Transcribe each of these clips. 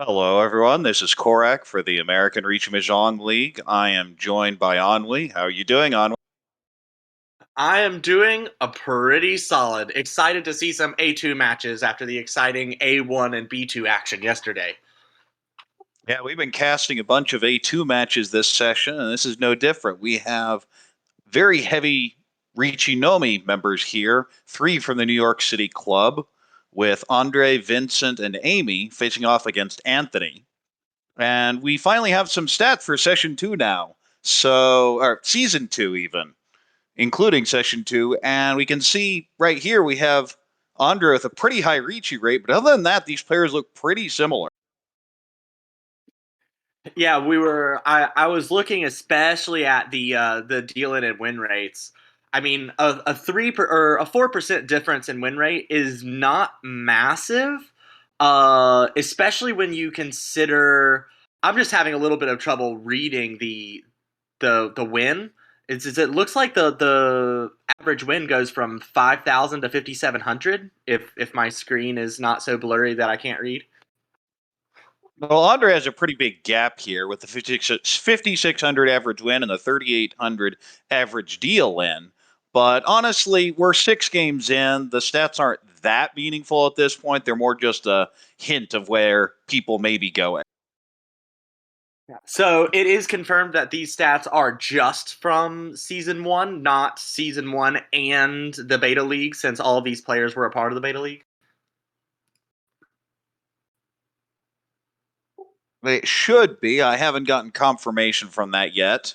Hello, everyone. This is Corak for the American Reach Mahjong League. I am joined by Anwi. How are you doing, Anwi? I am doing a pretty solid. Excited to see some A2 matches after the exciting A1 and B2 action yesterday. Yeah, we've been casting a bunch of A2 matches this session, and this is no different. We have very heavy Richinomi members here, three from the New York City Club, with Andre, Vincent, and Amy facing off against Anthony. And we finally have some stats for session two now. Or season two, even, including session two. And we can see right here we have Andre with a pretty high Ricci rate, but other than that, these players look pretty similar. Yeah, we were. I was looking especially at the deal in and win rates. I mean, a 4% difference in win rate is not massive, especially when you consider. I'm just having a little bit of trouble reading the win. It looks like the average win goes from 5,000 to 5,700. If my screen is not so blurry that I can't read. Well, Andre has a pretty big gap here with the 5,600 average win and the 3,800 average deal in. But honestly, we're 6 games in. The stats aren't that meaningful at this point. They're more just a hint of where people may be going. So it is confirmed that these stats are just from season one, not season one and the beta league, since all of these players were a part of the beta league. It should be. I haven't gotten confirmation from that yet.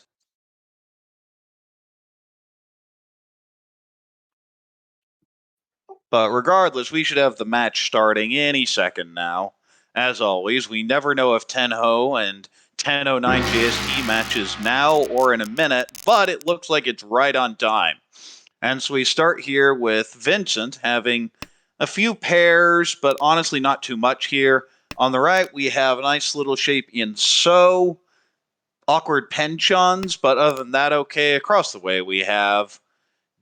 But regardless, we should have the match starting any second now. As always, we never know if Tenho and 1009 JST matches now or in a minute, but it looks like it's right on time. And so we start here with Vincent having a few pairs, but honestly not too much here. On the right, we have a nice little shape in So, awkward penchons, but other than that, okay. Across the way, we have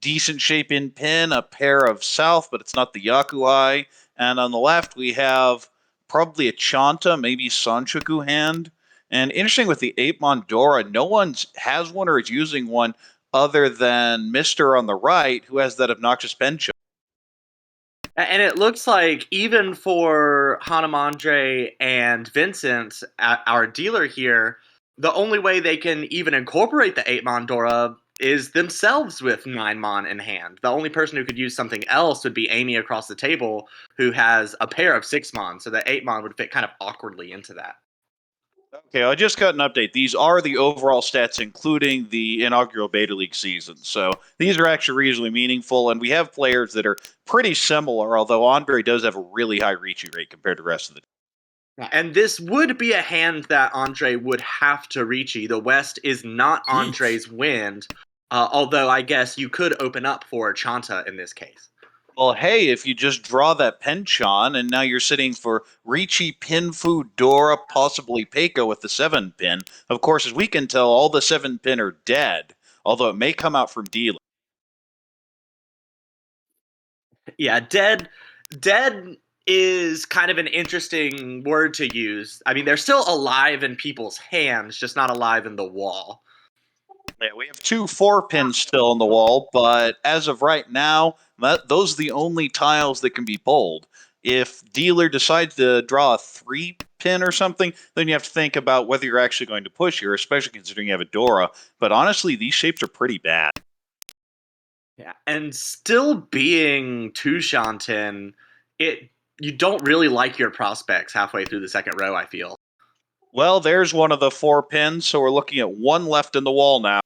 decent shape in pin, a pair of South, but it's not the Yakuai. And on the left, we have probably a Chanta, maybe Sanchoku hand. And interesting with the Ape Mondora, no one has one or is using one other than Mister on the right, who has that obnoxious penchant. And it looks like even for Hanamandre and Vincent, our dealer here, the only way they can even incorporate the 8 Mondora is themselves with 9 Mon in hand. The only person who could use something else would be Amy across the table, who has a pair of 6 Mon, so the 8 Mon would fit kind of awkwardly into that. Okay, I just got an update. These are the overall stats, including the inaugural Beta League season. So these are actually reasonably meaningful, and we have players that are pretty similar, although Andre does have a really high Ricci rate compared to the rest of the. And this would be a hand that Andre would have to reach. The West is not Andre's wind, although I guess you could open up for Chanta in this case. Well, hey, if you just draw that penchon, and now you're sitting for Ricci, Pinfu, Dora, possibly Peiko with the 7 pin. Of course, as we can tell, all the 7 pin are dead, although it may come out from dealer. Yeah, dead is kind of an interesting word to use. I mean, they're still alive in people's hands, just not alive in the wall. Yeah, we have two 4 pins still on the wall, but as of right now, those are the only tiles that can be pulled. If dealer decides to draw a 3 pin or something, then you have to think about whether you're actually going to push here, especially considering you have a Dora. But honestly, these shapes are pretty bad. Yeah, and still being two Shanten, it you don't really like your prospects halfway through the second row. I feel. Well, there's one of the 4 pins, so we're looking at one left in the wall now.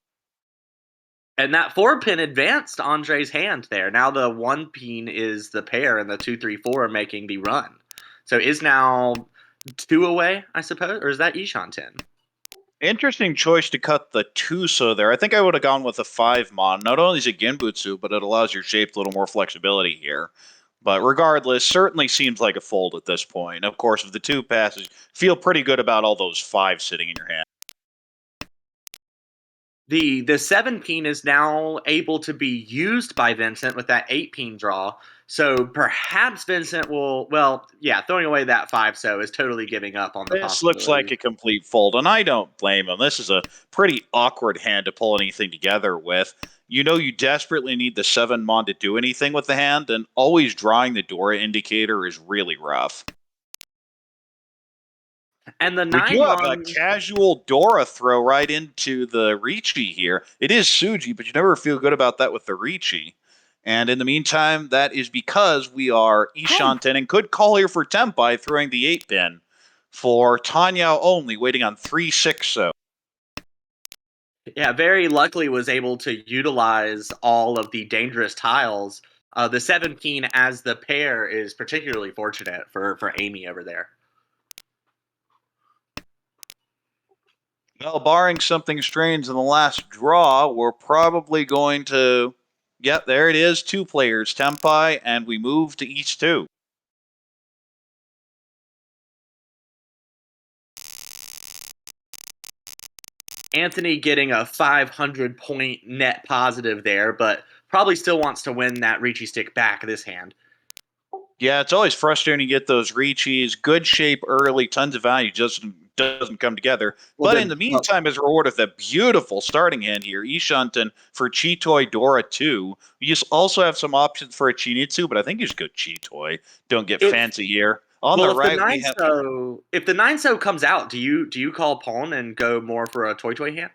And that 4 pin advanced Andre's hand there. Now the 1 pin is the pair, and the 2, 3, 4 are making the run. So is now 2 away, I suppose, or is that Ishan 10? Interesting choice to cut the Tuso there. I think I would have gone with a 5 mon. Not only is it Genbutsu, but it allows your shape a little more flexibility here. But regardless, certainly seems like a fold at this point. Of course, with the 2 passes, feel pretty good about all those 5 sitting in your hand. The 7 pin is now able to be used by Vincent with that 8 pin draw. So perhaps Vincent will. Well, yeah, throwing away that 5-so is totally giving up on the This looks like possibility. a complete fold, and I don't blame him. This is a pretty awkward hand to pull anything together with. You know you desperately need the 7 mon to do anything with the hand, and always drawing the Dora indicator is really rough. And the We do 9 have a mon. casual Dora throw right into the Ricci here. It is Suji, but you never feel good about that with the Ricci. And in the meantime, that is because we are Ishanten and could call here for Tenpai throwing the 8 pin for Tanya only, waiting on 3-6 so. Yeah, very luckily was able to utilize all of the dangerous tiles. The 17 as the pair is particularly fortunate for Amy over there. Well, barring something strange in the last draw, we're probably going to. Yep, there it is. 2 players, Tenpai, and we move to East 2. Anthony getting a 500-point net positive there, but probably still wants to win that Ricci stick back this hand. Yeah, it's always frustrating to get those Ricci's. Good shape early, tons of value, just doesn't come together. Well, But in then, the meantime, as a reward of that beautiful starting hand here, Ishanten for Chitoi Dora 2. You just also have some options for a Chinitsu, but I think you just go Chitoi. Don't get if fancy here. On the well, right, we have if the 9-so comes out, do you call pawn and go more for a toy hand?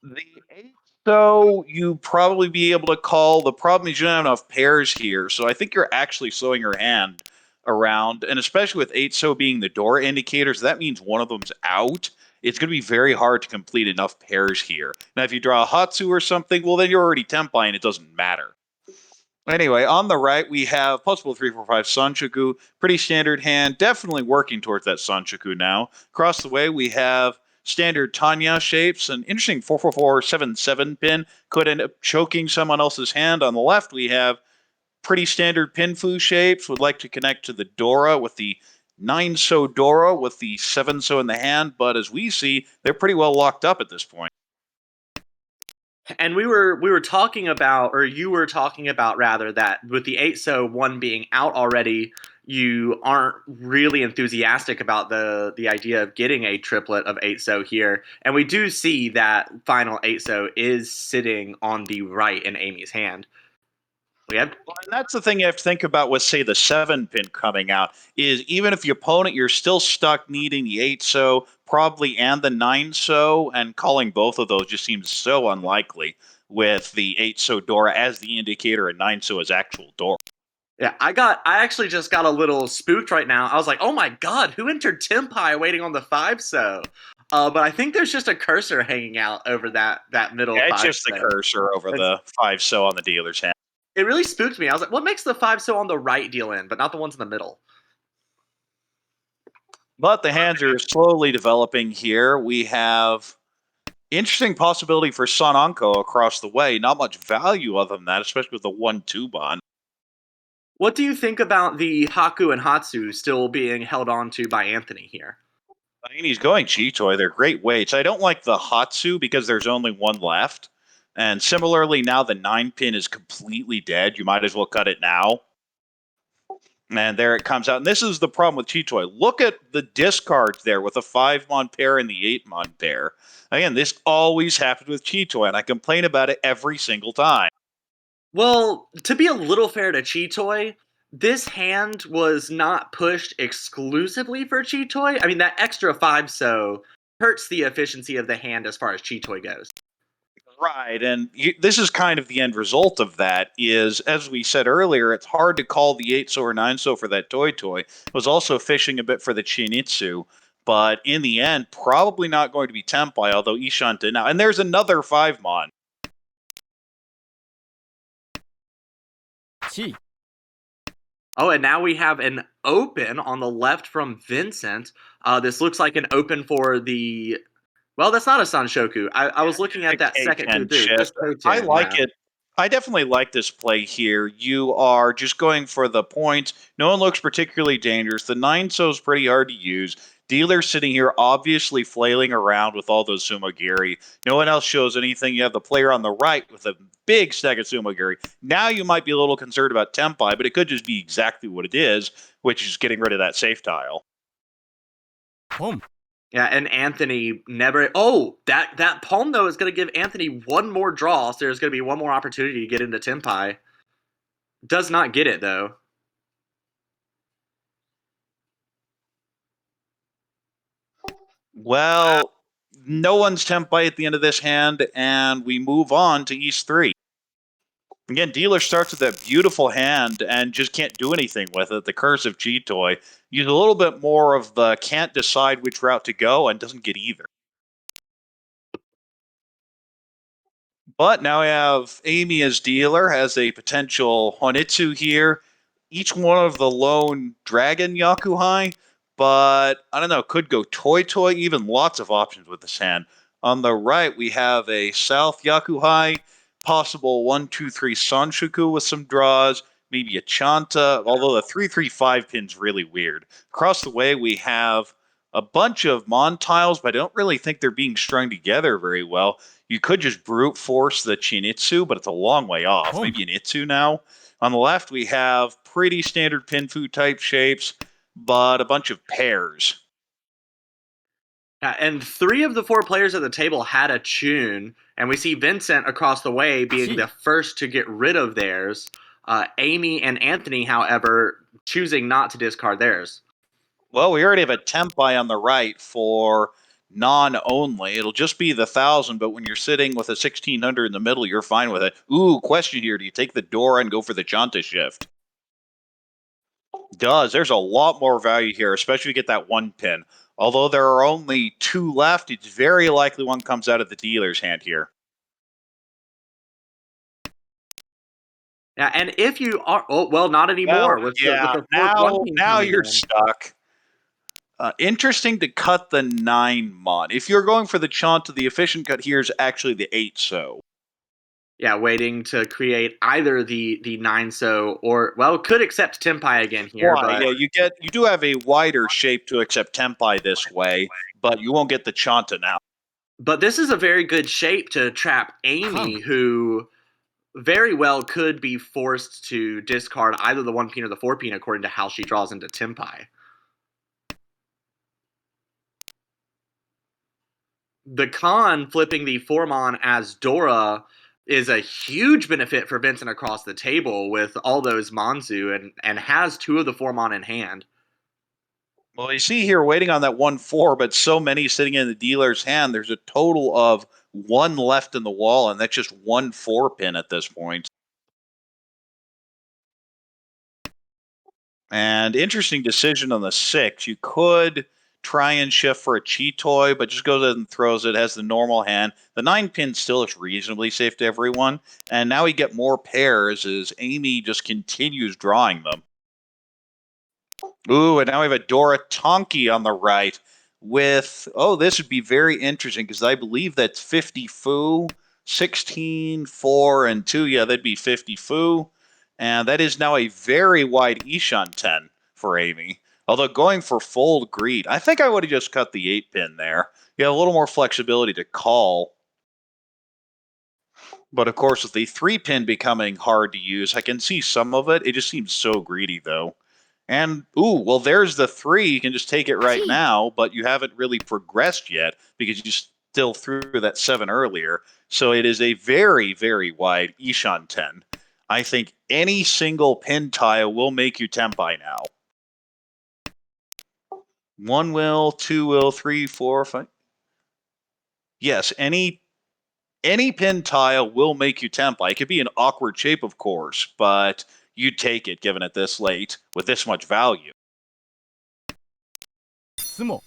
the 8. So you probably be able to call. The problem is you don't have enough pairs here. So I think you're actually slowing your hand around. And especially with 8 so being the door indicators, that means one of them's out. It's going to be very hard to complete enough pairs here. Now, if you draw a Hatsu or something, well, then you're already Tenpai and it doesn't matter. Anyway, on the right, we have possible 3-4-5 Sanchoku. Pretty standard hand. Definitely working towards that Sanchoku now. Across the way, we have standard Tanya shapes. An interesting 4-4-4-7-7 pin. Could end up choking someone else's hand. On the left, we have pretty standard Pinfu shapes. Would like to connect to the Dora with the 9-so Dora with the 7-so in the hand. But as we see, they're pretty well locked up at this point. And we were talking about, or you were talking about rather, that with the 8-so one being out already, you aren't really enthusiastic about the idea of getting a triplet of 8-so here. And we do see that final 8-so is sitting on the right in Amy's hand. We have Well, and that's the thing you have to think about with, say, the 7 pin coming out, is even if your opponent, you're still stuck needing the 8-so, probably, and the 9-so, and calling both of those just seems so unlikely with the 8-so Dora as the indicator and 9-so as actual Dora. Yeah, I actually just got a little spooked right now. I was like, oh my god, who entered Tenpai waiting on the 5-so? But I think there's just a cursor hanging out over that middle Yeah, it's 5-so. just the cursor over the 5-so on the dealer's hand. It really spooked me. I was like, what makes the 5-so on the right deal in, but not the ones in the middle? But the hands are slowly developing here. We have interesting possibility for Sun Anko across the way. Not much value other than that, especially with the 1-2 bond. What do you think about the Haku and Hatsu still being held on to by Anthony here? I mean, he's going Chitoy. They're great weights. I don't like the Hatsu because there's only one left. And similarly, now the 9 pin is completely dead. You might as well cut it now. And there it comes out. And this is the problem with Chitoy. Look at the discards there with a 5 mon pair and the 8 mon pair. Again, this always happens with Chitoy, and I complain about it every single time. Well, to be a little fair to Chitoy, this hand was not pushed exclusively for Chitoy. I mean, that extra 5-so hurts the efficiency of the hand as far as Chitoy goes. Right, and this is kind of the end result of that. Is as we said earlier, it's hard to call the 8-so or 9-so for that toy. It was also fishing a bit for the Chinitsu, but in the end, probably not going to be Tenpai. Although Ishan did now, and there's another 5 mon. Oh, and now we have an open on the left from Vincent. This looks like an open for the. Well, that's not a Sanshoku. I was looking at that second K10 2-3. shift. Just I Koten, like yeah. it. I definitely like this play here. You are just going for the points. No one looks particularly dangerous. The 9 is pretty hard to use. Dealer sitting here obviously flailing around with all those Sumagiri. No one else shows anything. You have the player on the right with a big stack of Sumagiri. Now you might be a little concerned about Tenpai, but it could just be exactly what it is, which is getting rid of that safe tile. Boom. Yeah, and Anthony never. Oh, that palm though is going to give Anthony one more draw, so there's going to be one more opportunity to get into Tenpai. Does not get it though. Well, no one's Tenpai at the end of this hand, and we move on to East 3. Again, dealer starts with that beautiful hand and just can't do anything with it. The Curse of G-Toy. Use a little bit more of the can't decide which route to go and doesn't get either. But now we have Amy as dealer, has a potential Honitsu here. Each one of the lone dragon Yakuhai, but I don't know, could go Toy Toy, even lots of options with this hand. On the right, we have a South Yakuhai, possible 1-2-3 Sanshuku with some draws, maybe a Chanta, although the 3-3-5 pin's really weird. Across the way, we have a bunch of Mon tiles, but I don't really think they're being strung together very well. You could just brute force the Chinitsu, but it's a long way off. Oh. Maybe an Itsu now. On the left, we have pretty standard Pinfu type shapes, but a bunch of pairs. Yeah, and 3 of the 4 players at the table had a tune, and we see Vincent across the way being the first to get rid of theirs. Amy and Anthony, however, choosing not to discard theirs. Well, we already have a Tenpai on the right for non-only. It'll just be the 1,000, but when you're sitting with a 1,600 in the middle, you're fine with it. Ooh, question here. Do you take the Dora and go for the Chanta shift? Does. There's a lot more value here, especially if you get that 1 pin. Although there are only 2 left, it's very likely one comes out of the dealer's hand here. Yeah, and if you are, oh well, not anymore. Well, with yeah, the fourth now, one pin now coming you're in. stuck. Interesting to cut the 9 mon. If you're going for the Chanta, the efficient cut here is actually the 8 so. Yeah, waiting to create either the 9 so or well, could accept Tenpai again here, Why? but Yeah, you do have a wider shape to accept Tenpai this way, but you won't get the Chanta now. this is a very good shape to trap Amy, who very well could be forced to discard either the 1 pin or the 4 pin according to how she draws into Tenpai. The con flipping the Formon as Dora is a huge benefit for Vincent across the table with all those Manzu and has 2 of the Formon in hand. Well, you see here waiting on that 1-4, but so many sitting in the dealer's hand, there's a total of 1 left in the wall, and that's just 1 4 pin at this point. And interesting decision on the 6. You could try and shift for a Cheetoy, but just goes ahead and throws it, has the normal hand. The 9 pin still is reasonably safe to everyone. And now we get more pairs as Amy just continues drawing them. Ooh, and now we have a Dora Tonki on the right with, oh, this would be very interesting because I believe that's 50 Fu, 16, 4, and 2. Yeah, that'd be 50 Fu. And that is now a very wide Ishan 10 for Amy. Although going for fold greed, I think I would have just cut the 8 pin there. You have a little more flexibility to call. But of course, with the 3 pin becoming hard to use, I can see some of it. It just seems so greedy, though. And, ooh, well, there's the 3. You can just take it right now, but you haven't really progressed yet because you still threw that 7 earlier. So it is a very, very wide Ishan 10. I think any single pin tile will make you Tenpai now. 1 will, 2 will, 3, 4, 5. Yes, any pin tile will make you Tenpai. It could be an awkward shape, of course, but you take it given it this late with this much value. Sumo.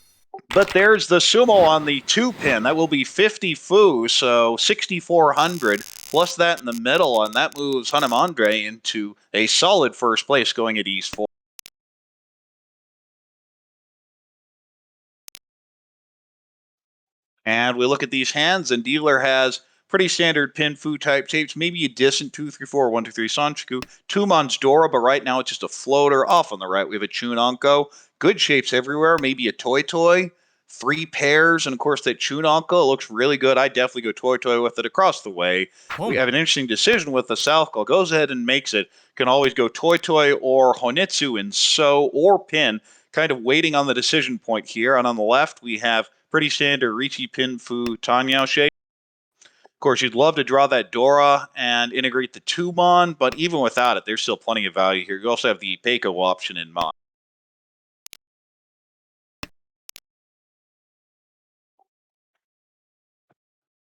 But there's the Sumo on the 2 pin. That will be 50 Fu, so 6,400 plus that in the middle, and that moves Hanamandre into a solid first place going at East 4. And we look at these hands, and dealer has Pretty standard pin fu type shapes. Maybe a decent 2, 3, 4, 1, 2, 3 Sanchiku. 2 Mon's Dora, but right now it's just a floater. Off on the right, we have a Chunonko. Good shapes everywhere. Maybe a Toy Toy. 3 pairs, and of course that Chunonko looks really good. I definitely go Toy Toy with it across the way. We have an interesting decision with the South Call. Goes ahead and makes it. Can always go Toy Toy or Honitsu in So or Pin. Kind of waiting on the decision point here. And on the left, we have pretty standard Ricci Pin Fu Tanyao shape. Of course, you'd love to draw that Dora and integrate the Tumon, but even without it, there's still plenty of value here. You also have the Peiko option in mind.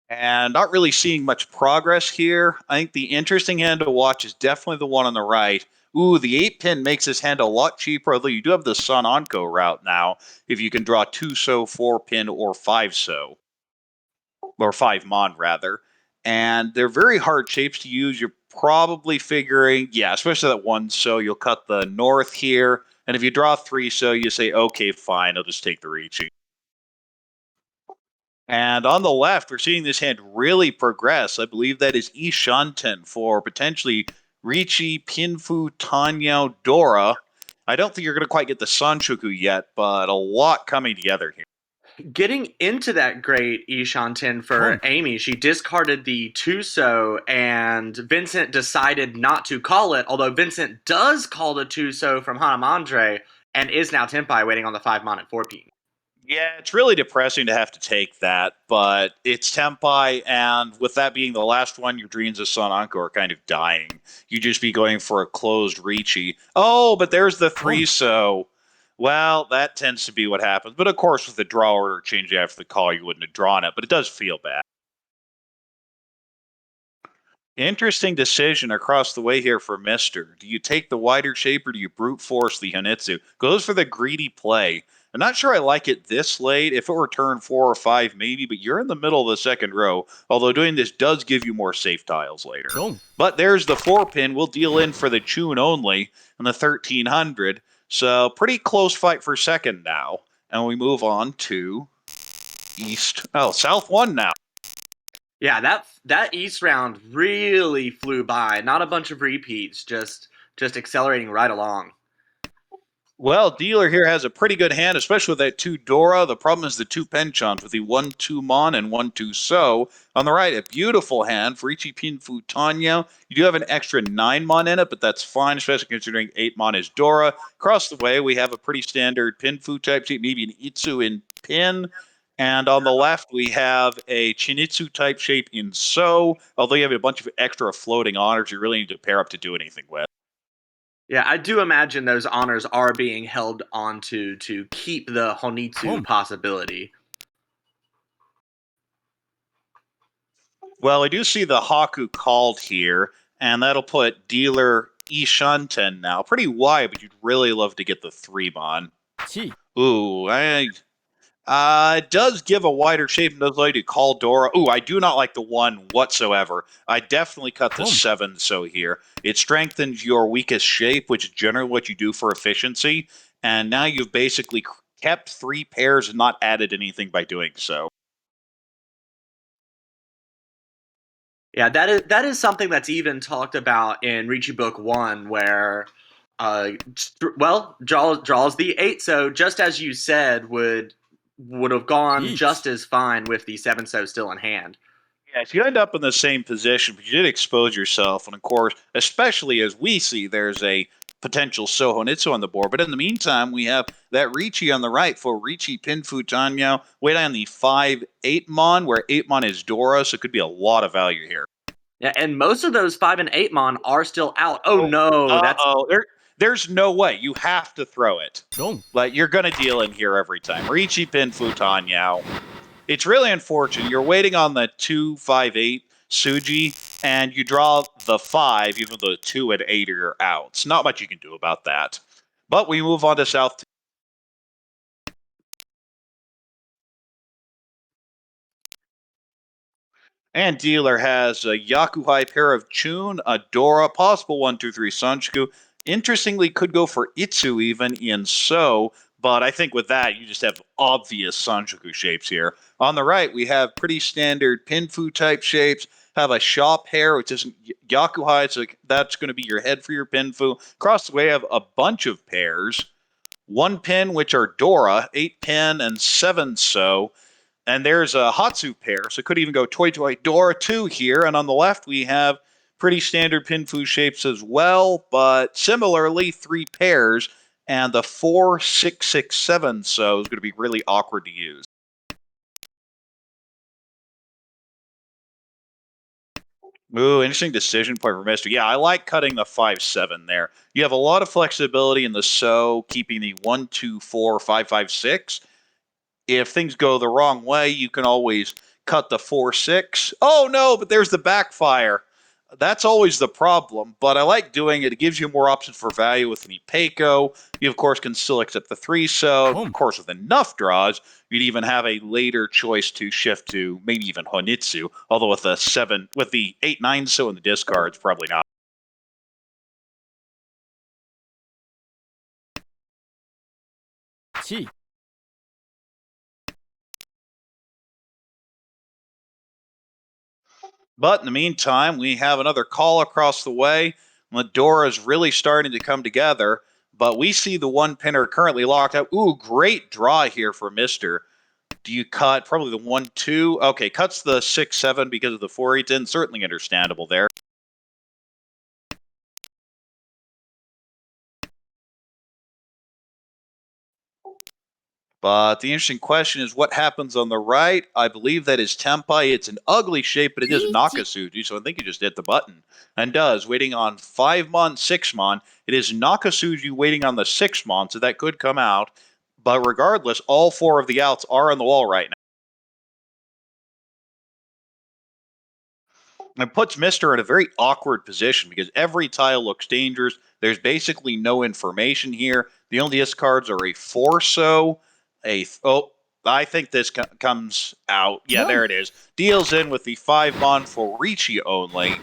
And not really seeing much progress here. I think the interesting hand to watch is definitely the one on the right. Ooh, the 8-pin makes this hand a lot cheaper, although you do have the Sun Onko route now, if you can draw 2 So, 4-pin, or 5 So. Or 5 Mon, rather. And they're very hard shapes to use. You're probably figuring, yeah, especially that 1 So, you'll cut the north here. And if you draw 3 So, you say, okay, fine, I'll just take the Ricci. And on the left, we're seeing this hand really progress. I believe that is Ishanten for potentially Ricci, Pinfu, Tanyao, Dora. I don't think you're going to quite get the Sanchoku yet, but a lot coming together here. Getting into that great Ishanten for Amy, she discarded the Tuso, and Vincent decided not to call it, although Vincent does call the Tuso from Hanamandre and is now Tenpai waiting on the 5 Mon at 4P. Yeah, it's really depressing to have to take that, but it's Tenpai, and with that being the last one, your dreams of Son Anko are kind of dying. You just be going for a closed Ricci. Oh, but there's the 3 So. Well, that tends to be what happens. But of course, with the draw order change after the call, you wouldn't have drawn it, but it does feel bad. Interesting decision across the way here for Mister. Do you take the wider shape or do you brute force the Hanitsu? Goes for the greedy play. I'm not sure I like it this late. If it were turn 4 or 5, maybe, but you're in the middle of the second row, although doing this does give you more safe tiles later. But there's the 4-pin. We'll deal in for the Chun only in the 1300. So pretty close fight for second now. And we move on to South 1 now. Yeah, that East round really flew by. Not a bunch of repeats, just accelerating right along. Well, Dealer here has a pretty good hand, especially with that 2 Dora. The problem is the 2 Penchant with the 1-2 Mon and 1-2 So. On the right, a beautiful hand for Ichi Pinfu Tanya. You do have an extra 9 Mon in it, but that's fine, especially considering 8 Mon is Dora. Across the way, we have a pretty standard Pinfu type shape, maybe an Itsu in Pin. And on the left, we have a Chinitsu type shape in So. Although you have a bunch of extra floating honors you really need to pair up to do anything with. Yeah, I do imagine those honors are being held onto to keep the Honitsu possibility. Well, I do see the Haku called here, and that'll put dealer Ishanten now. Pretty wide, but you'd really love to get the 3 Mon. Ooh, it does give a wider shape and does allow you to call Dora. Ooh, I do not like the 1 whatsoever. I definitely cut the 7 So here. It strengthens your weakest shape, which is generally what you do for efficiency, and now you've basically kept 3 pairs and not added anything by doing so. Yeah, that is something that's even talked about in Ricci Book 1, where draws the 8 So, just as you said, would have gone just as fine with the 7 So still in hand. Yes, you end up in the same position, but you did expose yourself. And of course, especially as we see, there's a potential Sohonitsu on the board. But in the meantime, we have that Ricci on the right for Ricci Pinfu Tanyo. Wait on the 5-8 Mon, where 8 Mon is Dora, so it could be a lot of value here. Yeah, and most of those 5 and 8 Mon are still out. Oh no, there's no way. You have to throw it. Like, you're going to deal in here every time. Ricci Pinfu Tanyo. It's really unfortunate. You're waiting on the 2-5-8 Suji, and you draw the 5, even though the 2 and 8 are out. It's not much you can do about that. But we move on to South 2. And Dealer has a Yakuhai pair of Chun, a Dora, possible 1-2-3 Sanchiku. Interestingly, could go for Itsu even in So, But I think with that, you just have obvious Sanjuku shapes here. On the right, we have pretty standard Pinfu type shapes. Have a Shaw pair, which isn't Yakuhai, so that's going to be your head for your Pinfu. Across the way, have a bunch of pairs. 1 pin, which are Dora, 8 pin, and 7 so. And there's a Hatsu pair, so it could even go Toy Toy Dora 2 here. And on the left, we have pretty standard Pinfu shapes as well, but similarly, 3 pairs. And the 4, 6, 6, 7 so is going to be really awkward to use. Ooh, interesting decision point for Mister. Yeah, I like cutting the 5-7 there. You have a lot of flexibility in the so, keeping the 1, 2, 4, 5, 5, 6. If things go the wrong way, you can always cut the 4-6. Oh no, but there's the backfire. That's always the problem, but I like doing it. It gives you more options for value with the Peiko. You, of course, can still accept the 3 so. Of course, with enough draws, you'd even have a later choice to shift to maybe even Honitsu, although with the 7, with the 8-9 so in the discards, probably not. C. But in the meantime, we have another call across the way. Medora's really starting to come together, but we see the 1 pinner currently locked out. Ooh, great draw here for Mister. Do you cut probably the 1, 2? Okay, cuts the 6, 7 because of the 4, 8, 10. Certainly understandable there. But the interesting question is what happens on the right? I believe that is Tenpai. It's an ugly shape, but it is Nakasuji, so I think you just hit the button. And does, waiting on 5-mon, 6-mon. It is Nakasuji waiting on the 6-mon, so that could come out. But regardless, all 4 of the outs are on the wall right now. It puts Mister in a very awkward position because every tile looks dangerous. There's basically no information here. The only discards are a 4 so, I think this comes out. Yeah, there it is. Deals in with the 5-mon for Ricci only.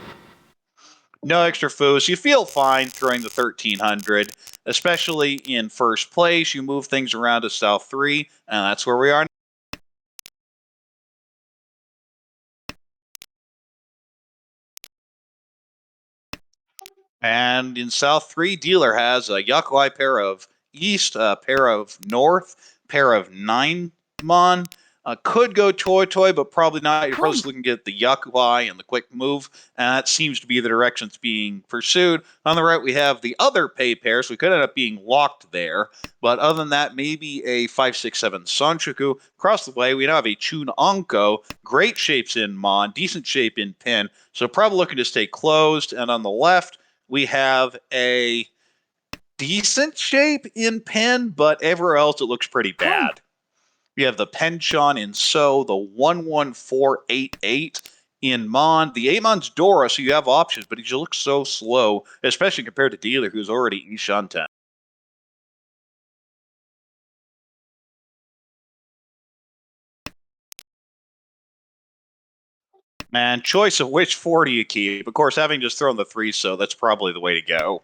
No extra foos. You feel fine throwing the 1300, especially in first place. You move things around to South 3, and that's where we are. And in South 3, dealer has a Yakuai pair of East, a pair of North, pair of 9-mon. Could go Toy Toy, but probably not. You're probably just looking at the Yakuai and the quick move, and that seems to be the direction that's being pursued. On the right, we have the other pay pair, so we could end up being locked there. But other than that, maybe a 5-6-7 Sanchoku. Across the way, we now have a Chun Anko. Great shapes in Mon, decent shape in Pin, so probably looking to stay closed. And on the left, we have a decent shape in Pen, but everywhere else it looks pretty bad. We have the Penchon in So, the 11488 in Mon. The 8-mon's Dora, so you have options, but he just looks so slow, especially compared to Dealer, who's already Ishanten. And choice of which 4 do you keep? Of course, having just thrown the 3 so, that's probably the way to go.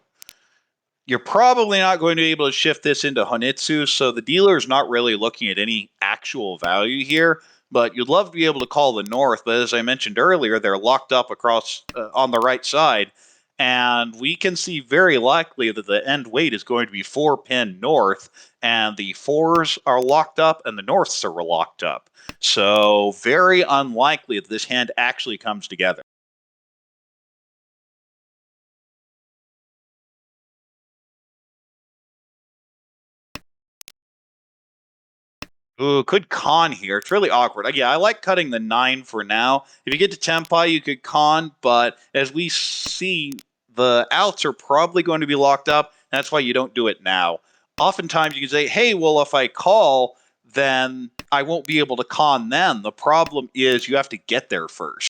You're probably not going to be able to shift this into Honitsu, so the dealer is not really looking at any actual value here, but you'd love to be able to call the North, but as I mentioned earlier, they're locked up across on the right side, and we can see very likely that the end weight is going to be 4-pin North, and the 4s are locked up and the Norths are locked up. So very unlikely that this hand actually comes together. Ooh, could con here. It's really awkward. Yeah, I like cutting the 9 for now. If you get to Tenpai, you could con, but as we see, the outs are probably going to be locked up. That's why you don't do it now. Oftentimes you can say, hey, well, if I call, then I won't be able to con then. The problem is you have to get there first.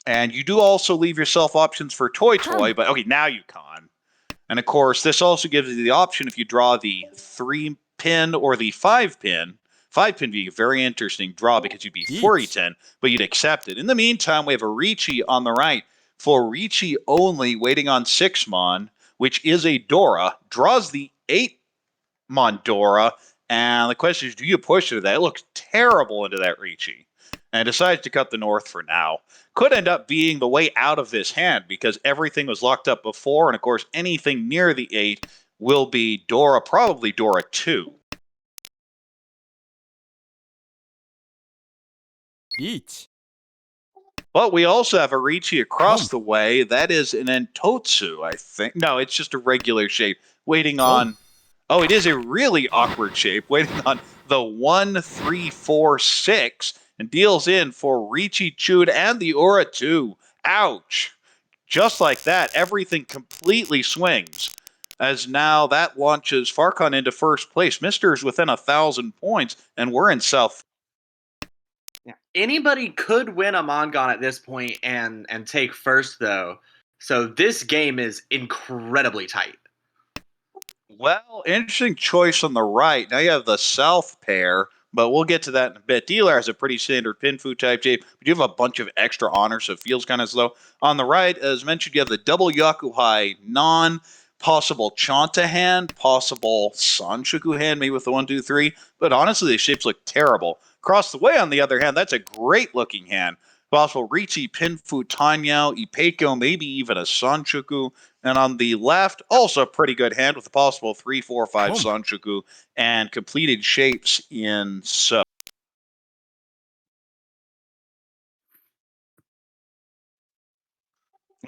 And you do also leave yourself options for Toy Toy, but okay, now you con. And of course, this also gives you the option if you draw the 3-pin or the 5-pin. 5-pin being a very interesting draw because you'd be 40-10, but you'd accept it. In the meantime, we have a Ricci on the right. For Ricci only, waiting on 6-mon, which is a Dora, draws the Mondora. And the question is, do you push into that? It looks terrible into that Ricci. And decides to cut the north for now. Could end up being the way out of this hand because everything was locked up before. And of course, anything near the 8 will be Dora, probably Dora 2. 1 But we also have a Ricci across Oh. the way. That is an Entotsu, I think. No, it's just a regular shape waiting on. Oh, it is a really awkward shape waiting on the 1, 3, 4, 6 and deals in for Ricci Chewed and the Aura 2. Ouch. Just like that, everything completely swings. As now that launches Farcon into first place. Mister is within 1,000 points, and we're in South. Yeah. Anybody could win a Mongon at this point and take first, though. So this game is incredibly tight. Well, interesting choice on the right. Now you have the South pair, but we'll get to that in a bit. Dealer has a pretty standard pin food type shape. We do have a bunch of extra honors, so it feels kind of slow. On the right, as mentioned, you have the double Yakuhai non, possible Chanta hand, possible Sanshuku hand, maybe with the 1, 2, 3. But honestly, the shapes look terrible. Across the way, on the other hand, that's a great looking hand. Possible Ricci, Pinfu, Tanyao, Ipeiko, maybe even a Sanshuku. And on the left, also a pretty good hand with a possible 3, 4, 5 Sanshuku and completed shapes in so.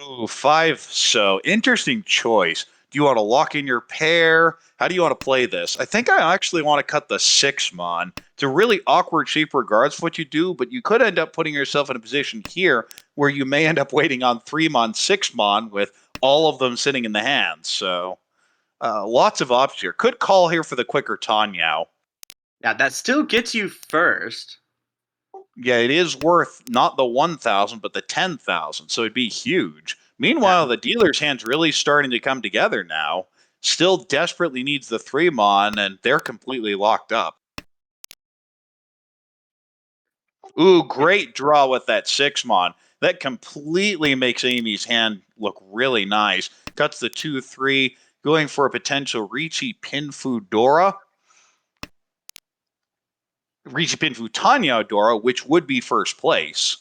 Ooh, 5 so. Interesting choice. Do you want to lock in your pair? How do you want to play this? I think I actually want to cut the 6 mon. It's a really awkward shape regardless of what you do, but you could end up putting yourself in a position here where you may end up waiting on 3 mon, 6 mon with all of them sitting in the hands. So lots of options here. Could call here for the quicker Tanyao. Yeah, that still gets you first. Yeah, it is worth not the 1,000, but the 10,000. So it'd be huge. Meanwhile, the dealer's hand's really starting to come together now. Still desperately needs the 3 mon, and they're completely locked up. Ooh, great draw with that 6 mon. That completely makes Amy's hand look really nice. Cuts the 2, 3, going for a potential Ricci Pinfu Dora. Ricci Pinfu Tanya Dora, which would be first place.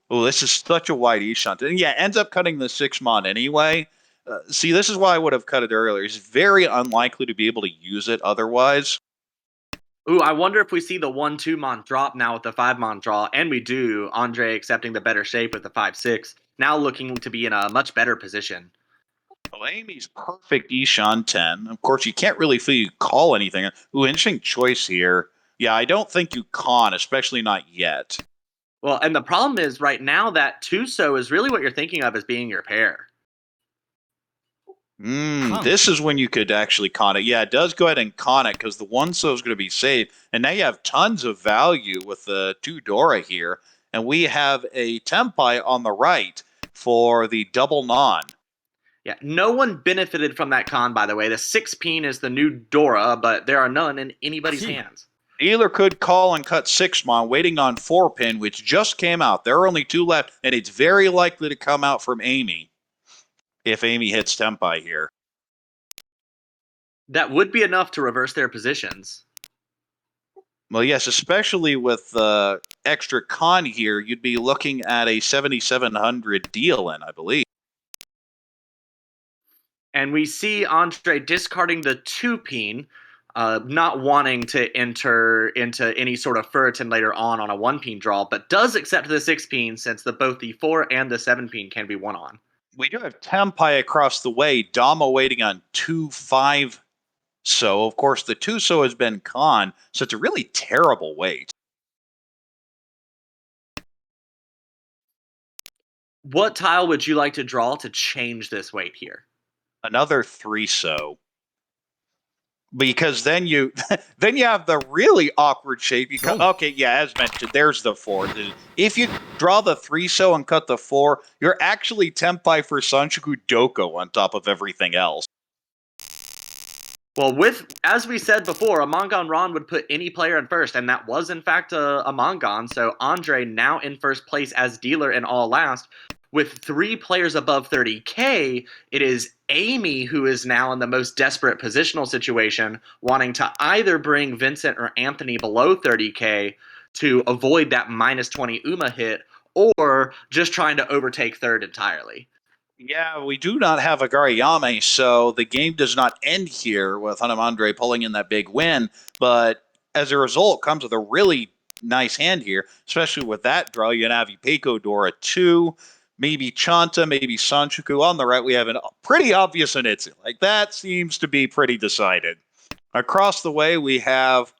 Oh, this is such a wide E-shunt. And yeah, ends up cutting the 6 mon anyway. See, this is why I would have cut it earlier. It's very unlikely to be able to use it otherwise. Ooh, I wonder if we see the 1-2 mon drop now with the 5 mon draw, and we do. Andre accepting the better shape with the 5-6, now looking to be in a much better position. Well, Amy's perfect Ishan 10. Of course, you can't really feel you call anything. Ooh, interesting choice here. Yeah, I don't think you con, especially not yet. Well, and the problem is right now that Tuso is really what you're thinking of as being your pair. This is when you could actually con it. Yeah, it does go ahead and con it because the 1 so is going to be saved. And now you have tons of value with the 2 Dora here. And we have a Tenpai on the right for the double non. Yeah, no one benefited from that con, by the way. The 6 peen is the new Dora, but there are none in anybody's hands. Dealer could call and cut 6 mon, waiting on 4 pin, which just came out. There are only 2 left, and it's very likely to come out from Amy if Amy hits Tenpai here. That would be enough to reverse their positions. Well, yes, especially with the extra con here, you'd be looking at a 7,700 deal in, I believe. And we see Andre discarding the 2 peen, not wanting to enter into any sort of Furiton later on a 1 peen draw, but does accept the 6 peen since both the 4 and the 7 peen can be won on. We do have Tenpai across the way, Dama waiting on 2, 5. So, of course, the 2 so has been con, so it's a really terrible wait. What tile would you like to draw to change this weight here? Another 3 so. Because then you then you have the really awkward shape. Okay, yeah, as mentioned, there's the 4. If you draw the 3 so and cut the 4, you're actually Tenpai for Sanshuku Doko on top of everything else. Well, as we said before, a Mongon Ron would put any player in first, and that was in fact a Mongon. So Andre now in first place as dealer in all last, with 3 players above 30K, it is Amy who is now in the most desperate positional situation, wanting to either bring Vincent or Anthony below 30K to avoid that minus 20 UMA hit, or just trying to overtake third entirely. Yeah, we do not have a Gariyame, so the game does not end here with Hanamandre pulling in that big win. But as a result, comes with a really nice hand here, especially with that draw. You have Ipeko Dora 2, maybe Chanta, maybe Sanchuku. On the right, we have a pretty obvious Anitsu. Like, that seems to be pretty decided. Across the way, we have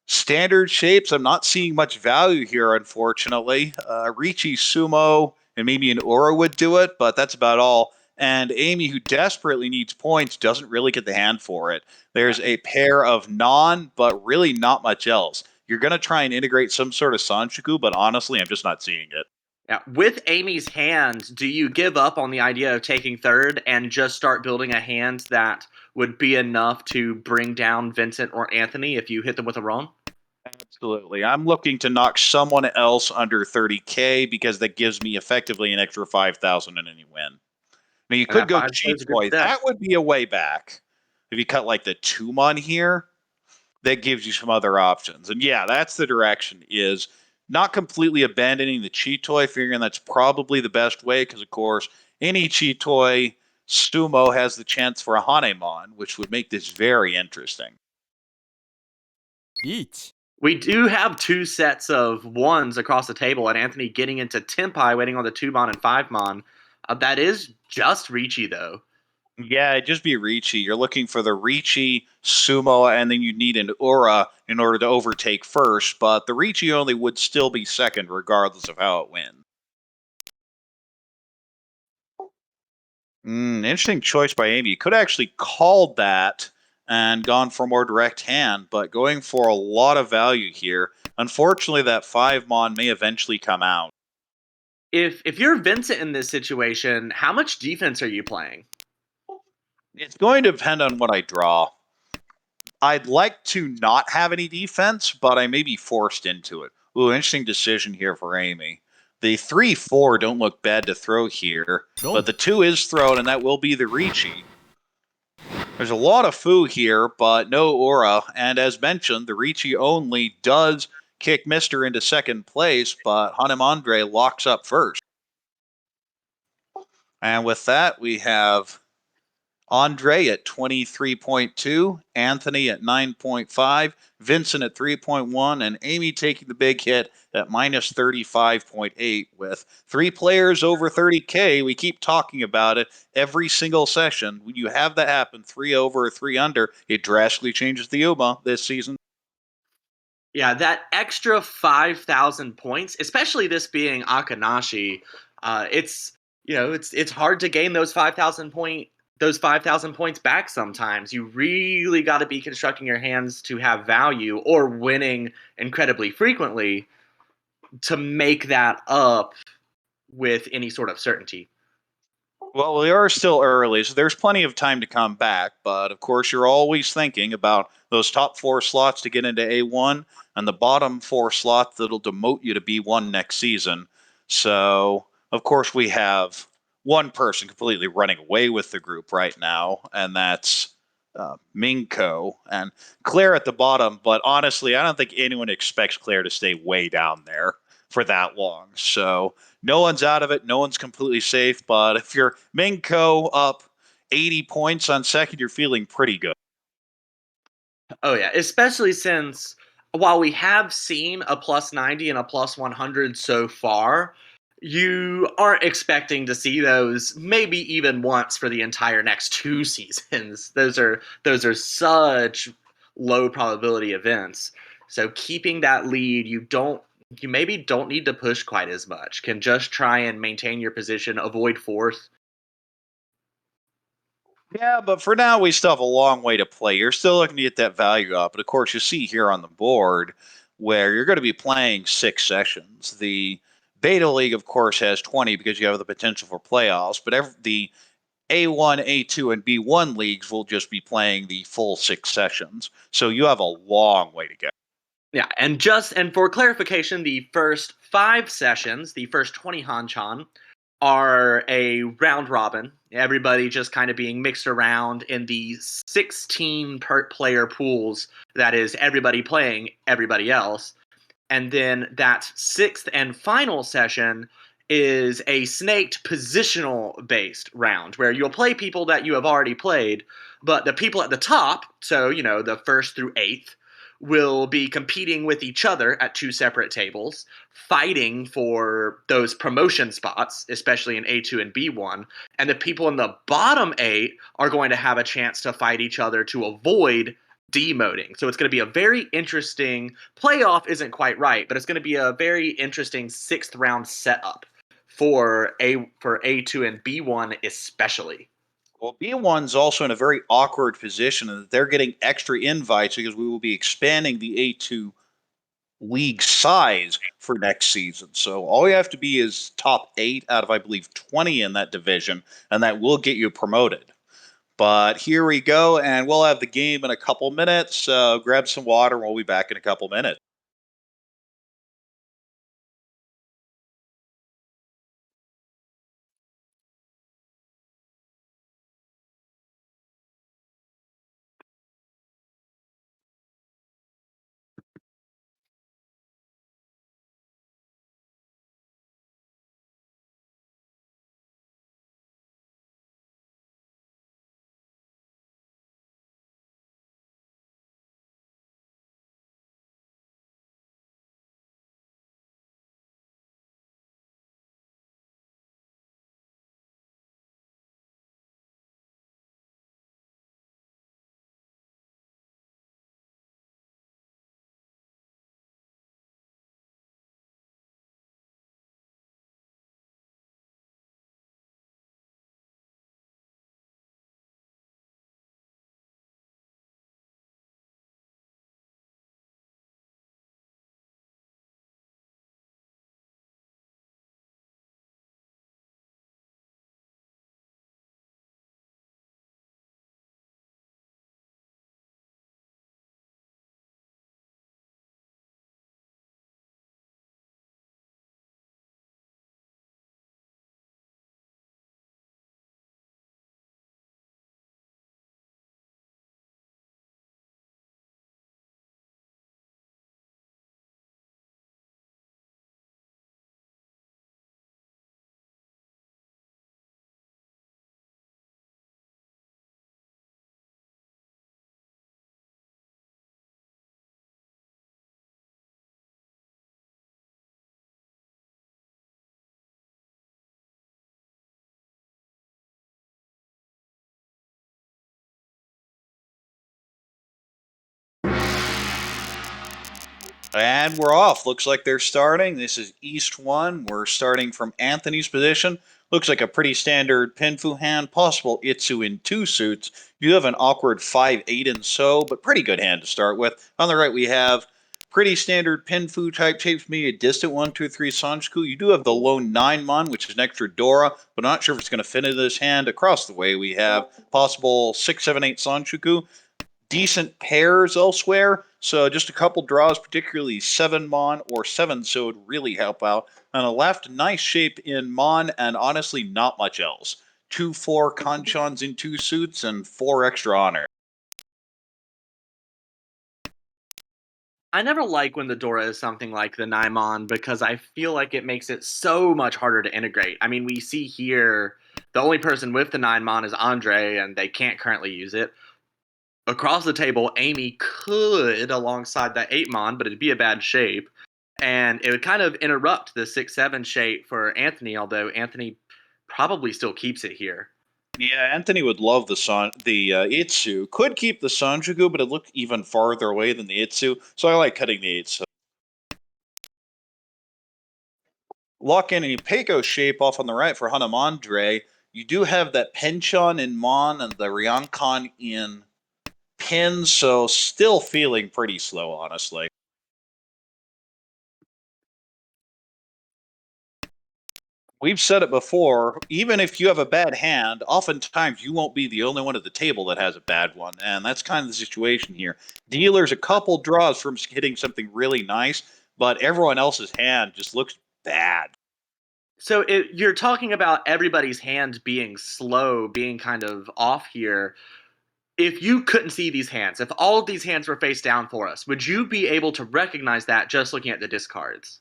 standard shapes. I'm not seeing much value here, unfortunately. Ricci, Sumo, and maybe an Aura would do it, but that's about all. And Amy, who desperately needs points, doesn't really get the hand for it. There's a pair of non, but really not much else. You're going to try and integrate some sort of Sanchuku, but honestly, I'm just not seeing it. Yeah, with Amy's hand, do you give up on the idea of taking third and just start building a hand that would be enough to bring down Vincent or Anthony if you hit them with a run? Absolutely. I'm looking to knock someone else under 30K because that gives me effectively an extra 5,000 in any win. Now, you And could that go 5 cheat is a good toy. step. That would be a way back. If you cut like the 2-mon here, that gives you some other options. And yeah, that's the direction, is not completely abandoning the cheat toy, figuring that's probably the best way, because of course, any cheat toy, Sumo has the chance for a Hanemon, which would make this very interesting. リーチ We do have 2 sets of ones across the table, and Anthony getting into Tenpai, waiting on the 2-mon and 5-mon. That is just Ricci, though. Yeah, it'd just be Ricci. You're looking for the Ricci, Sumo, and then you need an Aura in order to overtake first, but the Ricci only would still be second regardless of how it wins. Interesting choice by Amy. You could actually called that and gone for a more direct hand, but going for a lot of value here. Unfortunately, that 5-mon may eventually come out. If you're Vincent in this situation, how much defense are you playing? It's going to depend on what I draw. I'd like to not have any defense, but I may be forced into it. Ooh, interesting decision here for Amy. The 3-4 don't look bad to throw here, but the 2 is thrown, and that will be the Ricci. There's a lot of Fu here, but no Aura, and as mentioned, the Ricci only does kick Mister into second place, but Hanamandre locks up first. And with that, we have Andre at 23.2, Anthony at 9.5, Vincent at 3.1, and Amy taking the big hit at minus 35.8 with 3 players over 30K. We keep talking about it every single session. When you have that happen, 3 over or 3 under, it drastically changes the UMA this season. Yeah, that extra 5,000 points, especially this being Akanashi, it's hard to gain those 5,000 points back sometimes. You really got to be constructing your hands to have value or winning incredibly frequently to make that up with any sort of certainty. Well, we are still early, so there's plenty of time to come back. But of course, you're always thinking about those top 4 slots to get into A1 and the bottom 4 slots that'll demote you to B1 next season. So, of course, we have one person completely running away with the group right now, and that's Minko and Claire at the bottom. But honestly, I don't think anyone expects Claire to stay way down there for that long. So, no one's out of it. No one's completely safe. But if you're Minko up 80 points on second, you're feeling pretty good. Oh yeah, especially since while we have seen a plus 90 and a plus 100 so far, you aren't expecting to see those maybe even once for the entire next 2 seasons. Those are such low probability events. So keeping that lead, you maybe don't need to push quite as much. Can just try and maintain your position, avoid fourth. Yeah, but for now, we still have a long way to play. You're still looking to get that value up. But of course, you see here on the board where you're going to be playing 6 sessions. The Beta League, of course, has 20 because you have the potential for playoffs. But the A1, A2, and B1 leagues will just be playing the full 6 sessions. So you have a long way to go. Yeah, and for clarification, the first 5 sessions, the first 20 Hanchan, are a round robin. Everybody just kind of being mixed around in the 16 per player pools. That is everybody playing everybody else. And then that sixth and final session is a snaked positional based round where you'll play people that you have already played, but the people at the top, so the first through eighth, will be competing with each other at two separate tables, fighting for those promotion spots, especially in A2 and B1. And the people in the bottom eight are going to have a chance to fight each other to avoid demoting. So it's going to be a very interesting playoff isn't quite right, but it's going to be a very interesting sixth round setup for A2 and B1 especially. Well, B1's also in a very awkward position in that they're getting extra invites because we will be expanding the A2 league size for next season. So all you have to be is top 8 out of, I believe, 20 in that division, and that will get you promoted. But here we go, and we'll have the game in a couple minutes. Grab some water, and we'll be back in a couple minutes. And we're off. Looks like they're starting. This is East 1. We're starting from Anthony's position. Looks like a pretty standard Pinfu hand, possible Itsu in 2 suits. You have an awkward 5-8 and so, but pretty good hand to start with. On the right, we have pretty standard Pinfu type shapes, maybe a distant 1-2-3 Sanjiku. You do have the lone 9-mon, which is an extra Dora, but not sure if it's going to fit into this hand. Across the way, we have possible 6-7-8 Sanjiku. Decent pairs elsewhere. So just a couple draws, particularly 7 Mon or 7, so would really help out. On the left, nice shape in Mon, and honestly, not much else. 2-4 Kanchans in 2 suits, and 4 extra honor. I never like when the Dora is something like the Naimon because I feel like it makes it so much harder to integrate. I mean, we see here the only person with the Naimon is Andre, and they can't currently use it. Across the table, Amy could alongside that 8-mon, but it'd be a bad shape. And it would kind of interrupt the 6-7 shape for Anthony, although Anthony probably still keeps it here. Yeah, Anthony would love the Itsu. Could keep the Sanjuku, but it looked even farther away than the Itsu, so I like cutting the Itsu. Lock in a Peiko shape off on the right for Hanamandre. You do have that Penchon in Mon and the Ryankan in Pin, so still feeling pretty slow, honestly. We've said it before, even if you have a bad hand, oftentimes you won't be the only one at the table that has a bad one, and that's kind of the situation here. Dealer's a couple draws from hitting something really nice, but everyone else's hand just looks bad. So you're talking about everybody's hands being slow, being kind of off here. If you couldn't see these hands, if all of these hands were face down for us, would you be able to recognize that just looking at the discards?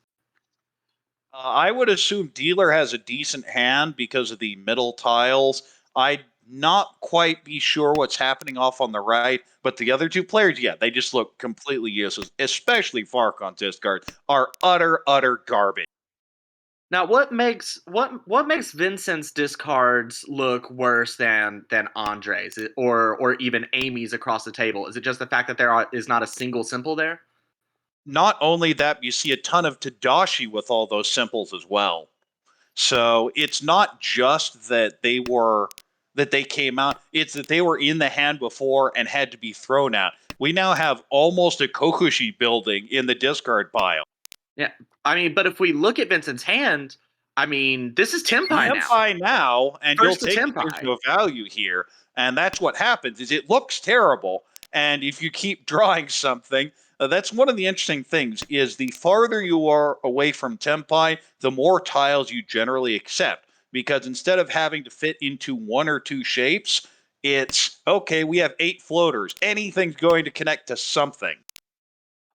I would assume dealer has a decent hand because of the middle tiles. I'd not quite be sure what's happening off on the right, but the other two players, yeah, they just look completely useless, especially Farcon's discard, are utter garbage. Now, what makes Vincent's discards look worse than Andre's or even Amy's across the table? Is it just the fact that is not a single simple there? Not only that, you see a ton of Tadashi with all those simples as well. So it's not just that they came out, it's that they were in the hand before and had to be thrown out. We now have almost a Kokushi building in the discard pile. Yeah, I mean, but if we look at Vincent's hand, I mean, this is Tenpai now. Tenpai now, and you'll First to take it there's Tenpai. no value here. And that's what happens is it looks terrible. And if you keep drawing something, that's one of the interesting things is the farther you are away from Tenpai, the more tiles you generally accept. Because instead of having to fit into one or two shapes, it's okay, we have 8 floaters. Anything's going to connect to something.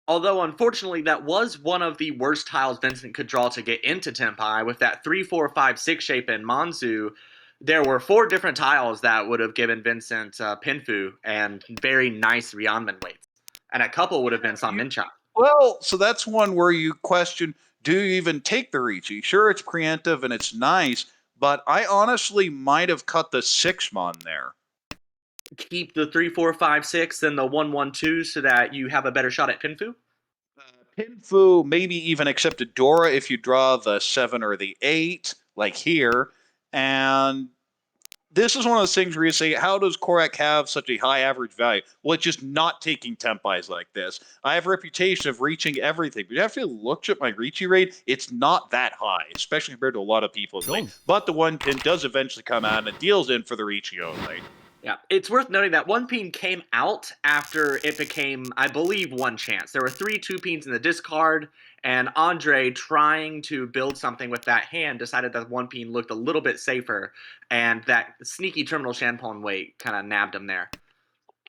Although, unfortunately, that was one of the worst tiles Vincent could draw to get into Tenpai. With that 3, 4, 5, 6 shape in Manzu, there were 4 different tiles that would have given Vincent Pinfu and very nice Ryanman weights. And a couple would have been San Mincha. Well, so that's one where you question, do you even take the Ricci? Sure, it's preemptive and it's nice, but I honestly might have cut the 6-mon there. Keep the 3, 4, 5, 6, then the 1, 1, 2 so that you have a better shot at Pinfu? Pinfu, maybe even accept a Dora if you draw the 7 or the 8, like here. And this is one of those things where you say, how does Corak have such a high average value? Well, it's just not taking Tempais like this. I have a reputation of reaching everything, but you have to look at my Ricci rate. It's not that high, especially compared to a lot of people. But the one pin does eventually come out and deals in for the Ricci only. Yeah, it's worth noting that one peen came out after it became, I believe, one chance. There were 3 2-peens in the discard, and Andre, trying to build something with that hand, decided that one peen looked a little bit safer, and that sneaky terminal Shanpon weight kind of nabbed him there.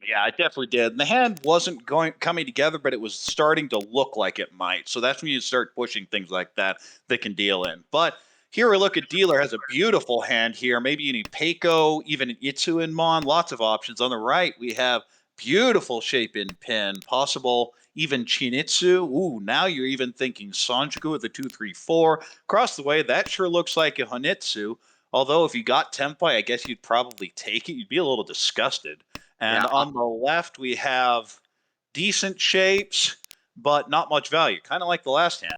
Yeah, it definitely did. And the hand wasn't coming together, but it was starting to look like it might. So that's when you start pushing things like that can deal in. But here we look at Dealer has a beautiful hand here. Maybe you need Peiko, even an Itsu and Mon, lots of options. On the right, we have beautiful shape in pin, possible even Chinitsu. Ooh, now you're even thinking Sanjuku with the 2-3-4. Across the way, that sure looks like a Honitsu. Although if you got Tenpai, I guess you'd probably take it. You'd be a little disgusted. And Yeah, on the left, we have decent shapes, but not much value, kind of like the last hand.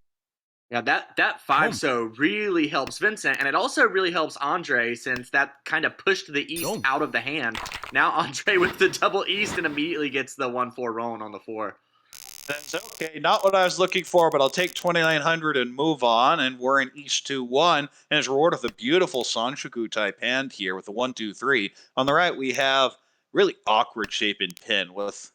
yeah, that 5 so really helps Vincent, and it also really helps Andre since that kind of pushed the East out of the hand. Now Andre with the double East and immediately gets the 1-4 rolling on the 4. That's okay. Not what I was looking for, but I'll take 2,900 and move on. And we're in East 2-1. And it's rewarded with a beautiful Sanshuku type hand here with the 1-2-3. On the right, we have really awkward shape in pin with